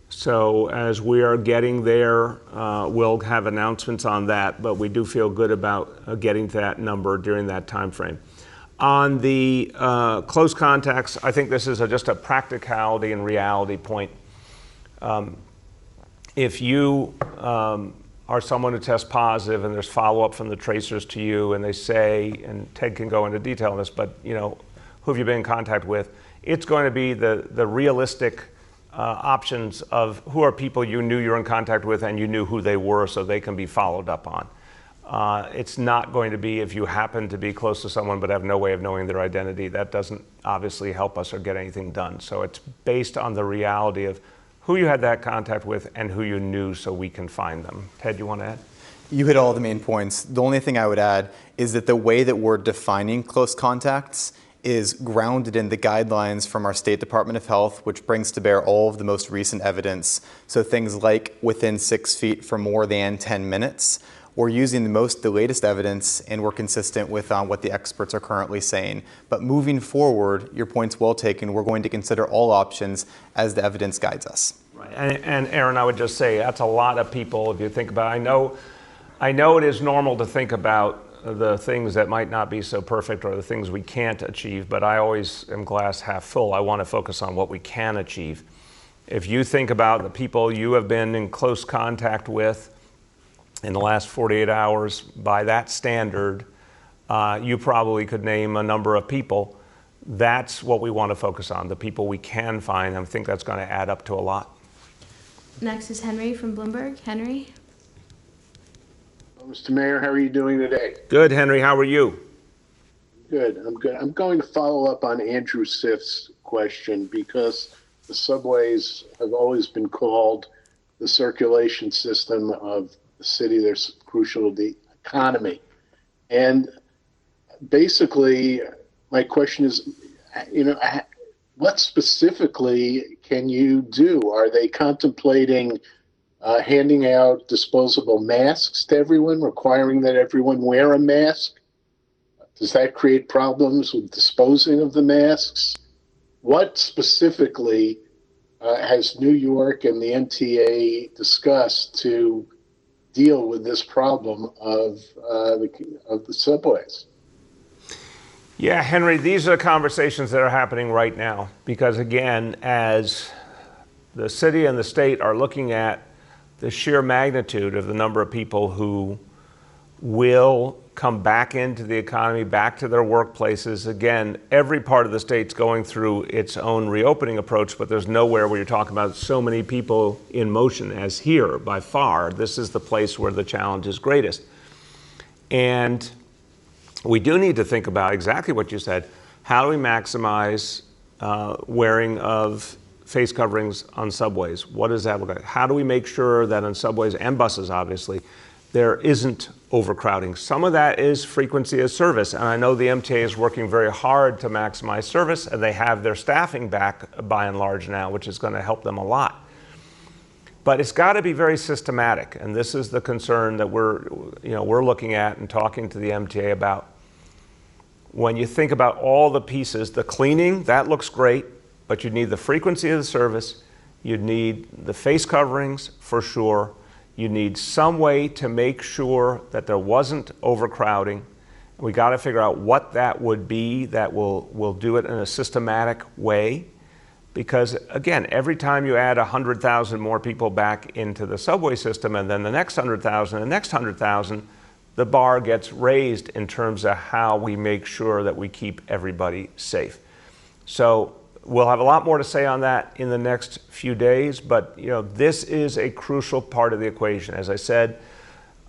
So as we are getting there, we'll have announcements on that, but we do feel good about getting to that number during that time frame. On the close contacts, I think this is just a practicality and reality point. If you are someone who tests positive and there's follow-up from the tracers to you and they say, and Ted can go into detail on this, but who have you been in contact with. It's going to be the realistic options of who are people you knew you were in contact with and you knew who they were so they can be followed up on. It's not going to be if you happen to be close to someone but have no way of knowing their identity. That doesn't obviously help us or get anything done. So it's based on the reality of who you had that contact with and who you knew so we can find them. Ted, you want to add? You hit all the main points. The only thing I would add is that the way that we're defining close contacts is grounded in the guidelines from our State Department of Health, which brings to bear all of the most recent evidence. So things like within 6 feet for more than 10 minutes. We're using the latest evidence, and we're consistent with what the experts are currently saying. But moving forward, your point's well taken. We're going to consider all options as the evidence guides us. Right. And Aaron, I would just say that's a lot of people. If you think about it, I know it is normal to think about the things that might not be so perfect or the things we can't achieve, but I always am glass half full. I want to focus on what we can achieve. If you think about the people you have been in close contact with in the last 48 hours, by that standard, you probably could name a number of people. That's what we want to focus on, the people we can find. I think that's going to add up to a lot. Next is Henry from Bloomberg. Henry? Mr. Mayor, how are you doing today? Good, Henry. How are you? Good. I'm good. I'm going to follow up on Andrew Siff's question because the subways have always been called the circulation system of the city. They're crucial to the economy. And basically, my question is, what specifically can you do? Are they contemplating handing out disposable masks to everyone, requiring that everyone wear a mask? Does that create problems with disposing of the masks? What specifically has New York and the MTA discussed to deal with this problem of the subways? Yeah, Henry, these are conversations that are happening right now because, again, as the city and the state are looking at the sheer magnitude of the number of people who will come back into the economy, back to their workplaces. Again, every part of the state's going through its own reopening approach, but there's nowhere where you're talking about so many people in motion as here by far. This is the place where the challenge is greatest. And we do need to think about exactly what you said. How do we maximize wearing of face coverings on subways? What does that look like? How do we make sure that on subways and buses, obviously, there isn't overcrowding? Some of that is frequency of service, and I know the MTA is working very hard to maximize service, and they have their staffing back by and large now, which is going to help them a lot. But it's got to be very systematic, and this is the concern that we're looking at and talking to the MTA about. When you think about all the pieces, the cleaning, that looks great, but you'd need the frequency of the service, you'd need the face coverings for sure, you need some way to make sure that there wasn't overcrowding. We got to figure out what that would be that will do it in a systematic way. Because again, every time you add 100,000 more people back into the subway system and then the next 100,000, the next 100,000, the bar gets raised in terms of how we make sure that we keep everybody safe. So we'll have a lot more to say on that in the next few days, but this is a crucial part of the equation. As I said,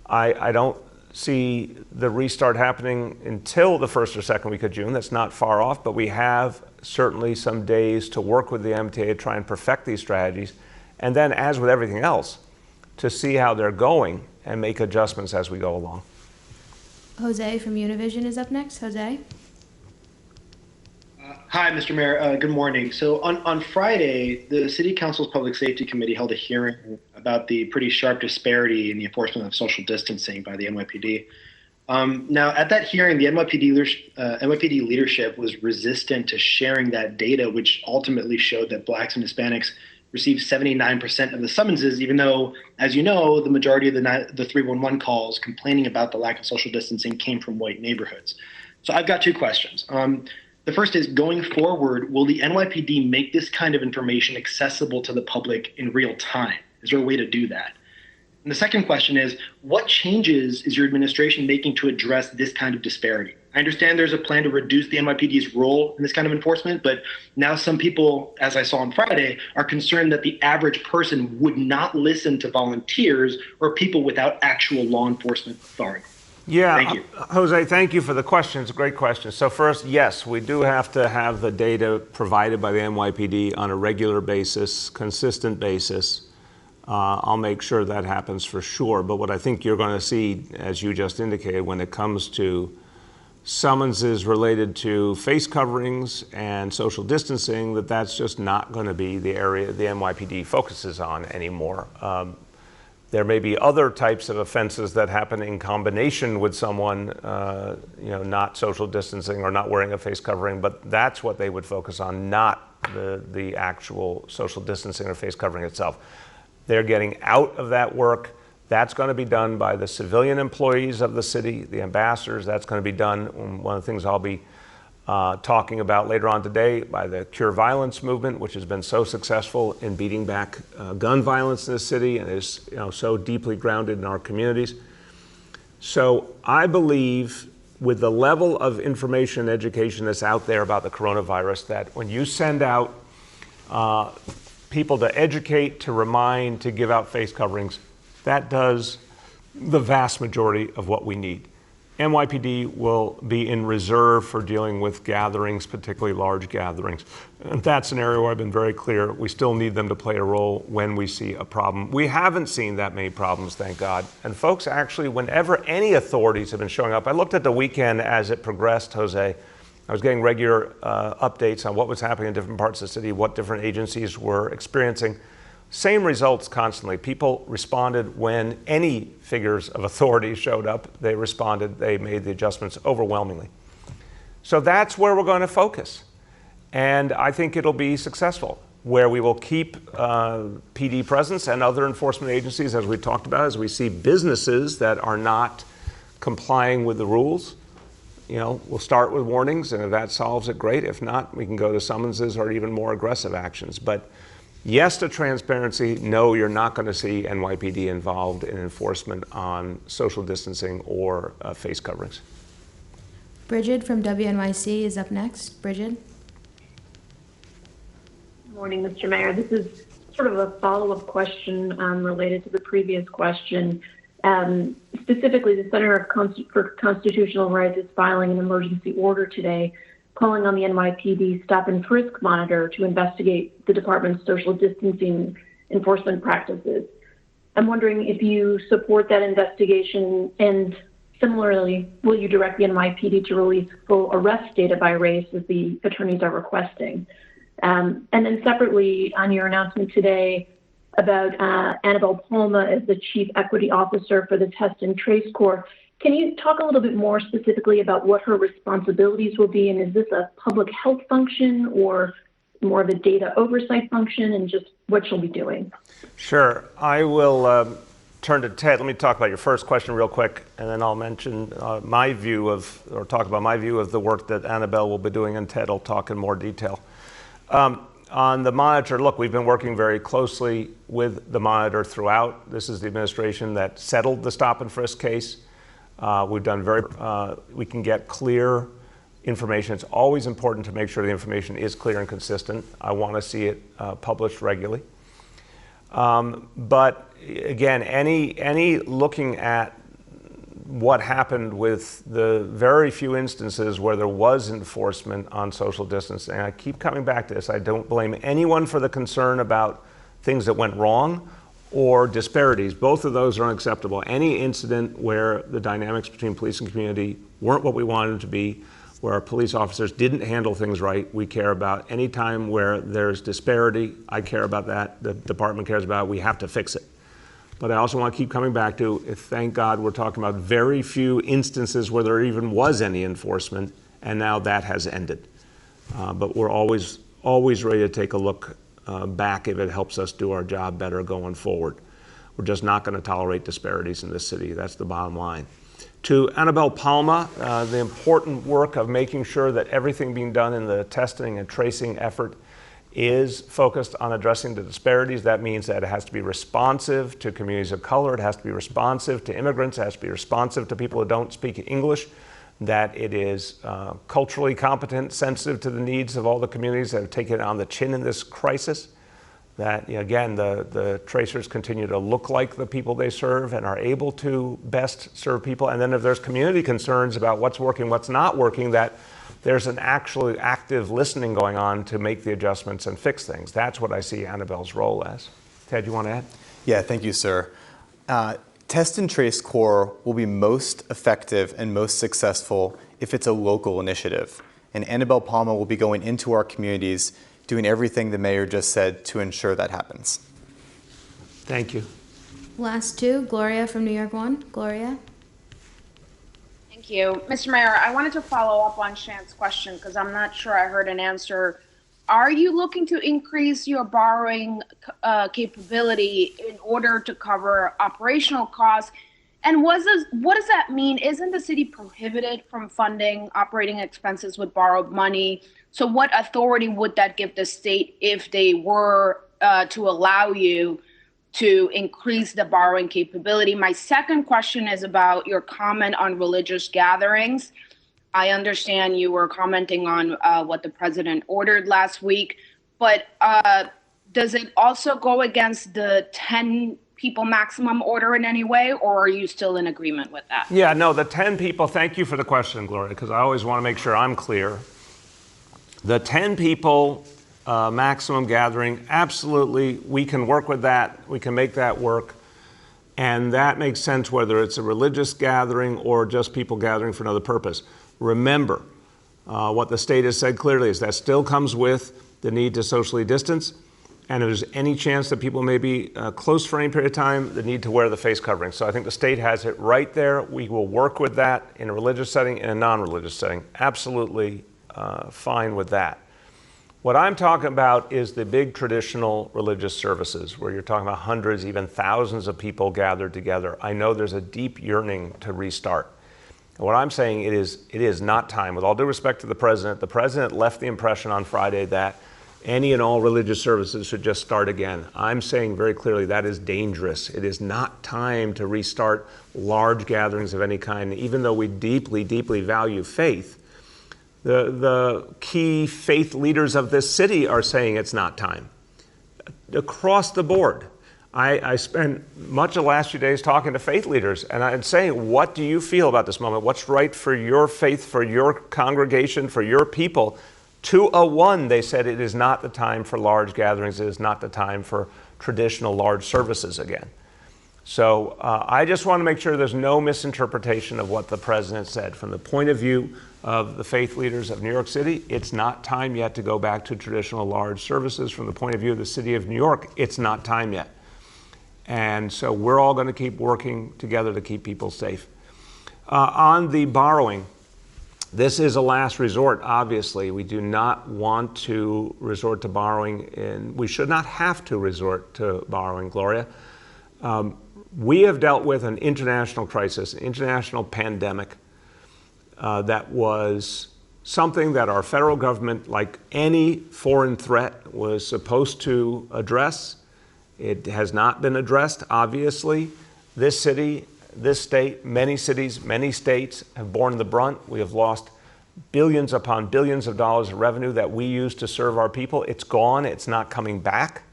I don't see the restart happening until the first or second week of June. That's not far off, but we have certainly some days to work with the MTA to try and perfect these strategies. And then, as with everything else, to see how they're going and make adjustments as we go along. Jose from Univision is up next. Jose? Hi, Mr. Mayor. Good morning. So on Friday, the City Council's Public Safety Committee held a hearing about the pretty sharp disparity in the enforcement of social distancing by the NYPD. Now, at that hearing, the NYPD leadership was resistant to sharing that data, which ultimately showed that Blacks and Hispanics received 79% of the summonses, even though, as you know, the majority of the 311 calls complaining about the lack of social distancing came from white neighborhoods. So I've got two questions. The first is, going forward, will the NYPD make this kind of information accessible to the public in real time? Is there a way to do that? And the second question is, what changes is your administration making to address this kind of disparity? I understand there's a plan to reduce the NYPD's role in this kind of enforcement, but now some people, as I saw on Friday, are concerned that the average person would not listen to volunteers or people without actual law enforcement authority. Yeah, thank you. Jose, thank you for the question. It's a great question. So first, yes, we do have to have the data provided by the NYPD on a regular basis, consistent basis. I'll make sure that happens for sure. But what I think you're going to see, as you just indicated, when it comes to summonses related to face coverings and social distancing, that's just not going to be the area the NYPD focuses on anymore. There may be other types of offenses that happen in combination with someone, not social distancing or not wearing a face covering, but that's what they would focus on, not the actual social distancing or face covering itself. They're getting out of that work. That's going to be done by the civilian employees of the city, the ambassadors. That's going to be done. One of the things I'll be talking about later on today by the Cure Violence movement, which has been so successful in beating back gun violence in this city and is so deeply grounded in our communities. So I believe with the level of information and education that's out there about the coronavirus, that when you send out people to educate, to remind, to give out face coverings, that does the vast majority of what we need. NYPD will be in reserve for dealing with gatherings, particularly large gatherings. And that's an area where I've been very clear. We still need them to play a role when we see a problem. We haven't seen that many problems, thank God. And folks, actually, whenever any authorities have been showing up, I looked at the weekend as it progressed, Jose. I was getting regular updates on what was happening in different parts of the city, what different agencies were experiencing. Same results constantly. People responded when any figures of authority showed up. They responded. They made the adjustments overwhelmingly. So that's where we're going to focus. And I think it'll be successful, where we will keep PD presence and other enforcement agencies, as we talked about, as we see businesses that are not complying with the rules. We'll start with warnings, and if that solves it, great. If not, we can go to summonses or even more aggressive actions. But yes to transparency. No, you're not going to see NYPD involved in enforcement on social distancing or face coverings. Bridget from WNYC is up next. Bridget. Good morning, Mr. Mayor. This is sort of a follow-up question related to the previous question. Specifically, the Center for Constitutional Rights is filing an emergency order today, calling on the NYPD stop and frisk monitor to investigate the department's social distancing enforcement practices. I'm wondering if you support that investigation, and similarly, will you direct the NYPD to release full arrest data by race as the attorneys are requesting? And then separately, on your announcement today about Annabelle Palma as the Chief Equity Officer for the Test and Trace Corps, can you talk a little bit more specifically about what her responsibilities will be? And is this a public health function or more of a data oversight function, and just what she'll be doing? Sure. I will turn to Ted. Let me talk about your first question real quick, and then I'll mention talk about my view of the work that Annabelle will be doing, and Ted will talk in more detail. On the monitor, look, we've been working very closely with the monitor throughout. This is the administration that settled the stop and frisk case. We've done we can get clear information. It's always important to make sure the information is clear and consistent. I want to see it published regularly. But again, any looking at what happened with the very few instances where there was enforcement on social distancing, I keep coming back to this. I don't blame anyone for the concern about things that went wrong or disparities. Both of those are unacceptable. Any incident where the dynamics between police and community weren't what we wanted them to be, where our police officers didn't handle things right, we care about. Any time where there's disparity, I care about that. The department cares about it. We have to fix it. But I also want to keep coming back to, thank God we're talking about very few instances where there even was any enforcement, and now that has ended. But we're always ready to take a look back if it helps us do our job better going forward. We're just not going to tolerate disparities in this city. That's the bottom line. To Annabelle Palma, the important work of making sure that everything being done in the testing and tracing effort is focused on addressing the disparities. That means that it has to be responsive to communities of color, it has to be responsive to immigrants, it has to be responsive to people who don't speak English, that it is culturally competent, sensitive to the needs of all the communities that have taken it on the chin in this crisis, that, again, the tracers continue to look like the people they serve and are able to best serve people. And then if there's community concerns about what's working, what's not working, that there's an actually active listening going on to make the adjustments and fix things. That's what I see Annabelle's role as. Ted, you want to add? Yeah, thank you, sir. Test and Trace Core will be most effective and most successful if it's a local initiative. And Annabelle Palma will be going into our communities, doing everything the mayor just said to ensure that happens. Thank you. Last two, Gloria from New York 1. Gloria. Thank you. Mr. Mayor, I wanted to follow up on Shant's question because I'm not sure I heard an answer. Are you looking to increase your borrowing capability in order to cover operational costs? And what does that mean? Isn't the city prohibited from funding operating expenses with borrowed money? So what authority would that give the state if they were to allow you to increase the borrowing capability? My second question is about your comment on religious gatherings. I understand you were commenting on what the president ordered last week, but does it also go against the 10 people maximum order in any way, or are you still in agreement with that? Yeah, no, the 10 people, thank you for the question, Gloria, because I always want to make sure I'm clear. The 10 people maximum gathering, absolutely, we can work with that, we can make that work, and that makes sense whether it's a religious gathering or just people gathering for another purpose. Remember, what the state has said clearly is that still comes with the need to socially distance, and if there's any chance that people may be close for any period of time, the need to wear the face covering. So I think the state has it right there. We will work with that in a religious setting, in a non-religious setting. Absolutely fine with that. What I'm talking about is the big traditional religious services where you're talking about hundreds, even thousands of people gathered together. I know there's a deep yearning to restart. And what I'm saying, it is not time. With all due respect to the president left the impression on Friday that any and all religious services should just start again. I'm saying very clearly that is dangerous. It is not time to restart large gatherings of any kind, even though we deeply, deeply value faith. The key faith leaders of this city are saying it's not time. Across the board. I spent much of the last few days talking to faith leaders, and I'm saying, what do you feel about this moment? What's right for your faith, for your congregation, for your people? 201, they said it is not the time for large gatherings. It is not the time for traditional large services again. So I just want to make sure there's no misinterpretation of what the president said. From the point of view of the faith leaders of New York City, it's not time yet to go back to traditional large services. From the point of view of the city of New York, it's not time yet. And so we're all going to keep working together to keep people safe. On the borrowing, this is a last resort, obviously. We do not want to resort to borrowing, and we should not have to resort to borrowing, Gloria. We have dealt with an international crisis, an international pandemic that was something that our federal government, like any foreign threat, was supposed to address. It has not been addressed, obviously. This city, this state, many cities, many states have borne the brunt. We have lost billions upon billions of dollars of revenue that we use to serve our people. It's gone. It's not coming back.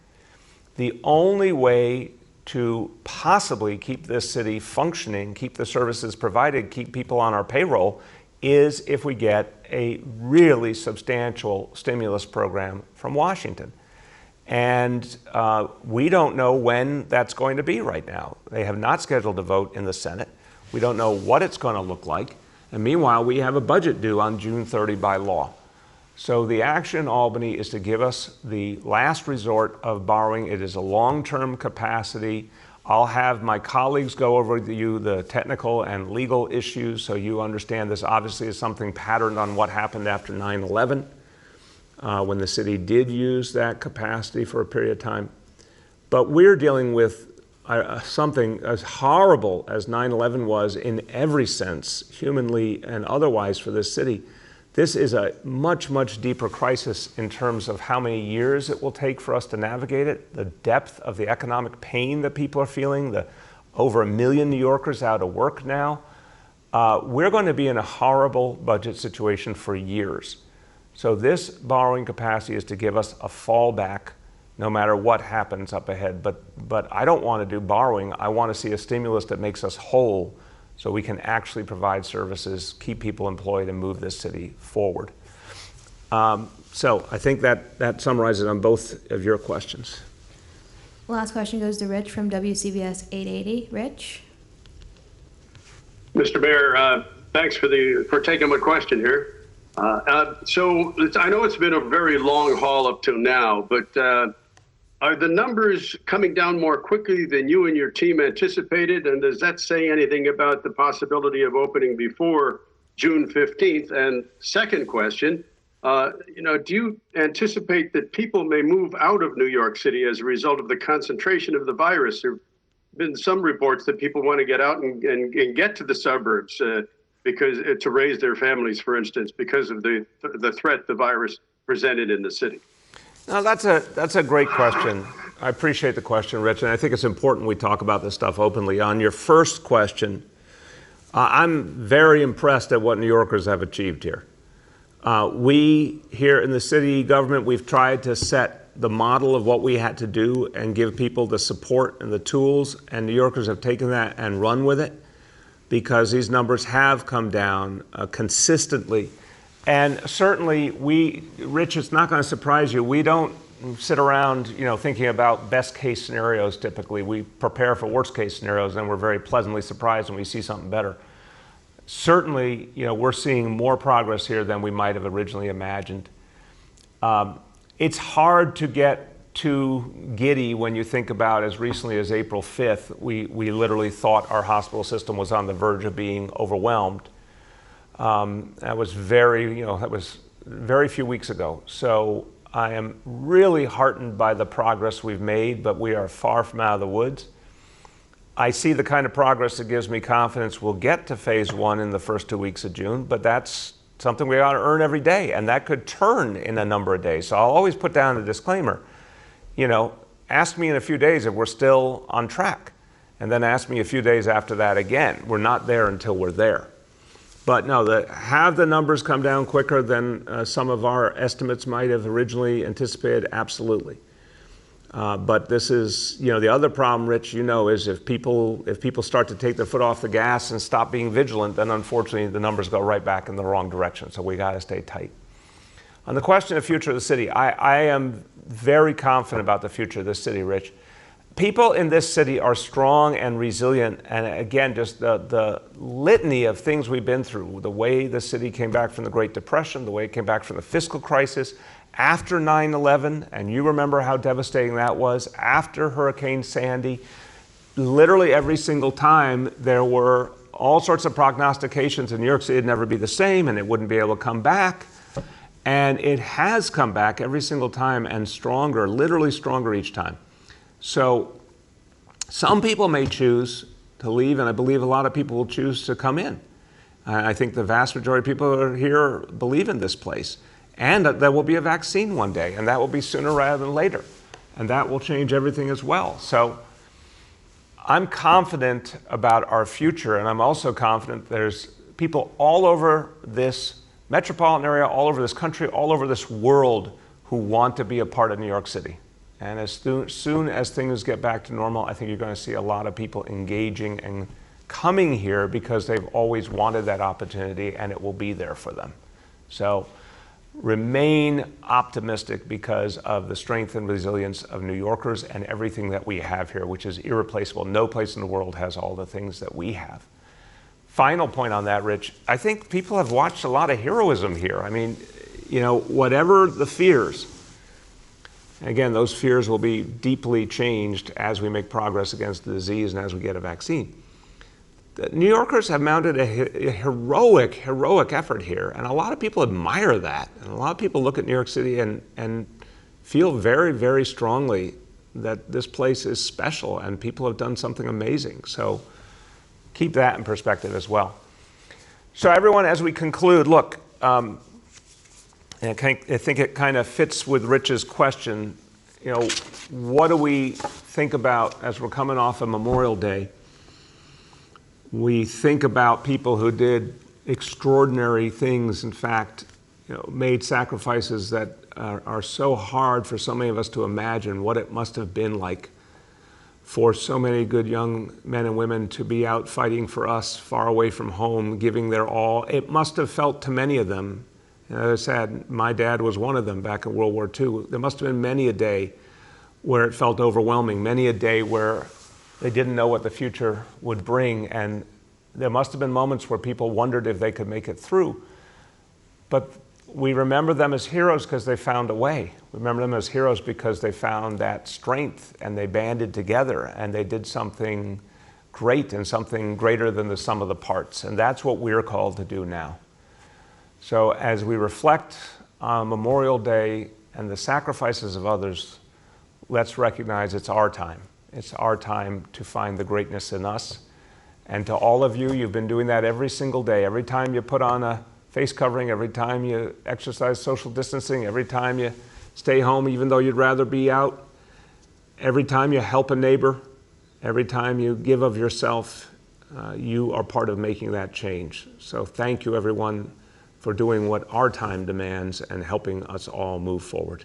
The only way to possibly keep this city functioning, keep the services provided, keep people on our payroll, is if we get a really substantial stimulus program from Washington. And we don't know when that's going to be right now. They have not scheduled a vote in the Senate. We don't know what it's going to look like. And meanwhile, we have a budget due on June 30 by law. So the action in Albany is to give us the last resort of borrowing. It is a long-term capacity. I'll have my colleagues go over to you the technical and legal issues so you understand this obviously is something patterned on what happened after 9/11. When the city did use that capacity for a period of time. But we're dealing with something as horrible as 9/11 was in every sense, humanly and otherwise for this city. This is a much, much deeper crisis in terms of how many years it will take for us to navigate it, the depth of the economic pain that people are feeling, the over 1 million New Yorkers out of work now. We're going to be in a horrible budget situation for years. So this borrowing capacity is to give us a fallback no matter what happens up ahead. But I don't want to do borrowing. I want to see a stimulus that makes us whole so we can actually provide services, keep people employed, and move this city forward. So I think that summarizes on both of your questions. Last question goes to Rich from WCBS 880. Rich? Mr. Mayor, thanks for taking my question here. So I know it's been a very long haul up till now, but are the numbers coming down more quickly than you and your team anticipated? And does that say anything about the possibility of opening before June 15th? And second question, do you anticipate that people may move out of New York City as a result of the concentration of the virus? There have been some reports that people want to get out and get to the suburbs because to raise their families, for instance, because of the threat the virus presented in the city. No, that's a great question. I appreciate the question, Rich, and I think it's important we talk about this stuff openly. On your first question, I'm very impressed at what New Yorkers have achieved here. We here in the city government, we've tried to set the model of what we had to do and give people the support and the tools, and New Yorkers have taken that and run with it because these numbers have come down consistently. And certainly Rich, it's not going to surprise you, we don't sit around thinking about best case scenarios typically. We prepare for worst case scenarios and we're very pleasantly surprised when we see something better. Certainly, we're seeing more progress here than we might have originally imagined. It's hard to get too giddy when you think about as recently as April 5th, we literally thought our hospital system was on the verge of being overwhelmed. That was very few weeks ago. So I am really heartened by the progress we've made, but we are far from out of the woods. I see the kind of progress that gives me confidence we'll get to phase 1 in the first 2 weeks of June, but that's something we ought to earn every day, and that could turn in a number of days. So I'll always put down a disclaimer. Ask me in a few days if we're still on track, and then ask me a few days after that again. We're not there until we're there. But no, have the numbers come down quicker than some of our estimates might have originally anticipated? Absolutely. But this is, the other problem, Rich, is if people start to take their foot off the gas and stop being vigilant, then unfortunately the numbers go right back in the wrong direction. So we got to stay tight. On the question of the future of the city, I am very confident about the future of this city, Rich. People in this city are strong and resilient, and again, just the litany of things we've been through, the way the city came back from the Great Depression, the way it came back from the fiscal crisis, after 9/11, and you remember how devastating that was, after Hurricane Sandy, literally every single time there were all sorts of prognostications in New York City it'd never be the same and it wouldn't be able to come back. And it has come back every single time and stronger, literally stronger each time. So some people may choose to leave, and I believe a lot of people will choose to come in. I think the vast majority of people who are here believe in this place. And there will be a vaccine one day, and that will be sooner rather than later. And that will change everything as well. So I'm confident about our future, and I'm also confident there's people all over this metropolitan area, all over this country, all over this world who want to be a part of New York City. And as soon as things get back to normal, I think you're going to see a lot of people engaging and coming here because they've always wanted that opportunity and it will be there for them. So remain optimistic because of the strength and resilience of New Yorkers and everything that we have here, which is irreplaceable. No place in the world has all the things that we have. Final point on that, Rich, I think people have watched a lot of heroism here. I mean, whatever the fears, again, those fears will be deeply changed as we make progress against the disease and as we get a vaccine. The New Yorkers have mounted a heroic effort here, and a lot of people admire that. And a lot of people look at New York City and feel very, very strongly that this place is special and people have done something amazing. So keep that in perspective as well. So everyone, as we conclude, look, And I think it kind of fits with Rich's question. You know, what do we think about as we're coming off of Memorial Day? We think about people who did extraordinary things, in fact, you know, made sacrifices that are so hard for so many of us to imagine what it must have been like for so many good young men and women to be out fighting for us, far away from home, giving their all. It must have felt to many of them, and as I said, my dad was one of them back in World War II. There must have been many a day where it felt overwhelming, many a day where they didn't know what the future would bring, and there must have been moments where people wondered if they could make it through. But we remember them as heroes because they found a way. We remember them as heroes because they found that strength and they banded together and they did something great and something greater than the sum of the parts. And that's what we're called to do now. So as we reflect on Memorial Day and the sacrifices of others, let's recognize it's our time. It's our time to find the greatness in us. And to all of you, you've been doing that every single day. Every time you put on a face covering, every time you exercise social distancing, every time you stay home even though you'd rather be out, every time you help a neighbor, every time you give of yourself, you are part of making that change. So thank you, everyone, for doing what our time demands and helping us all move forward.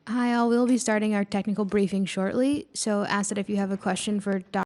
Hi all, we'll be starting our technical briefing shortly, so ask that if you have a question for Dr.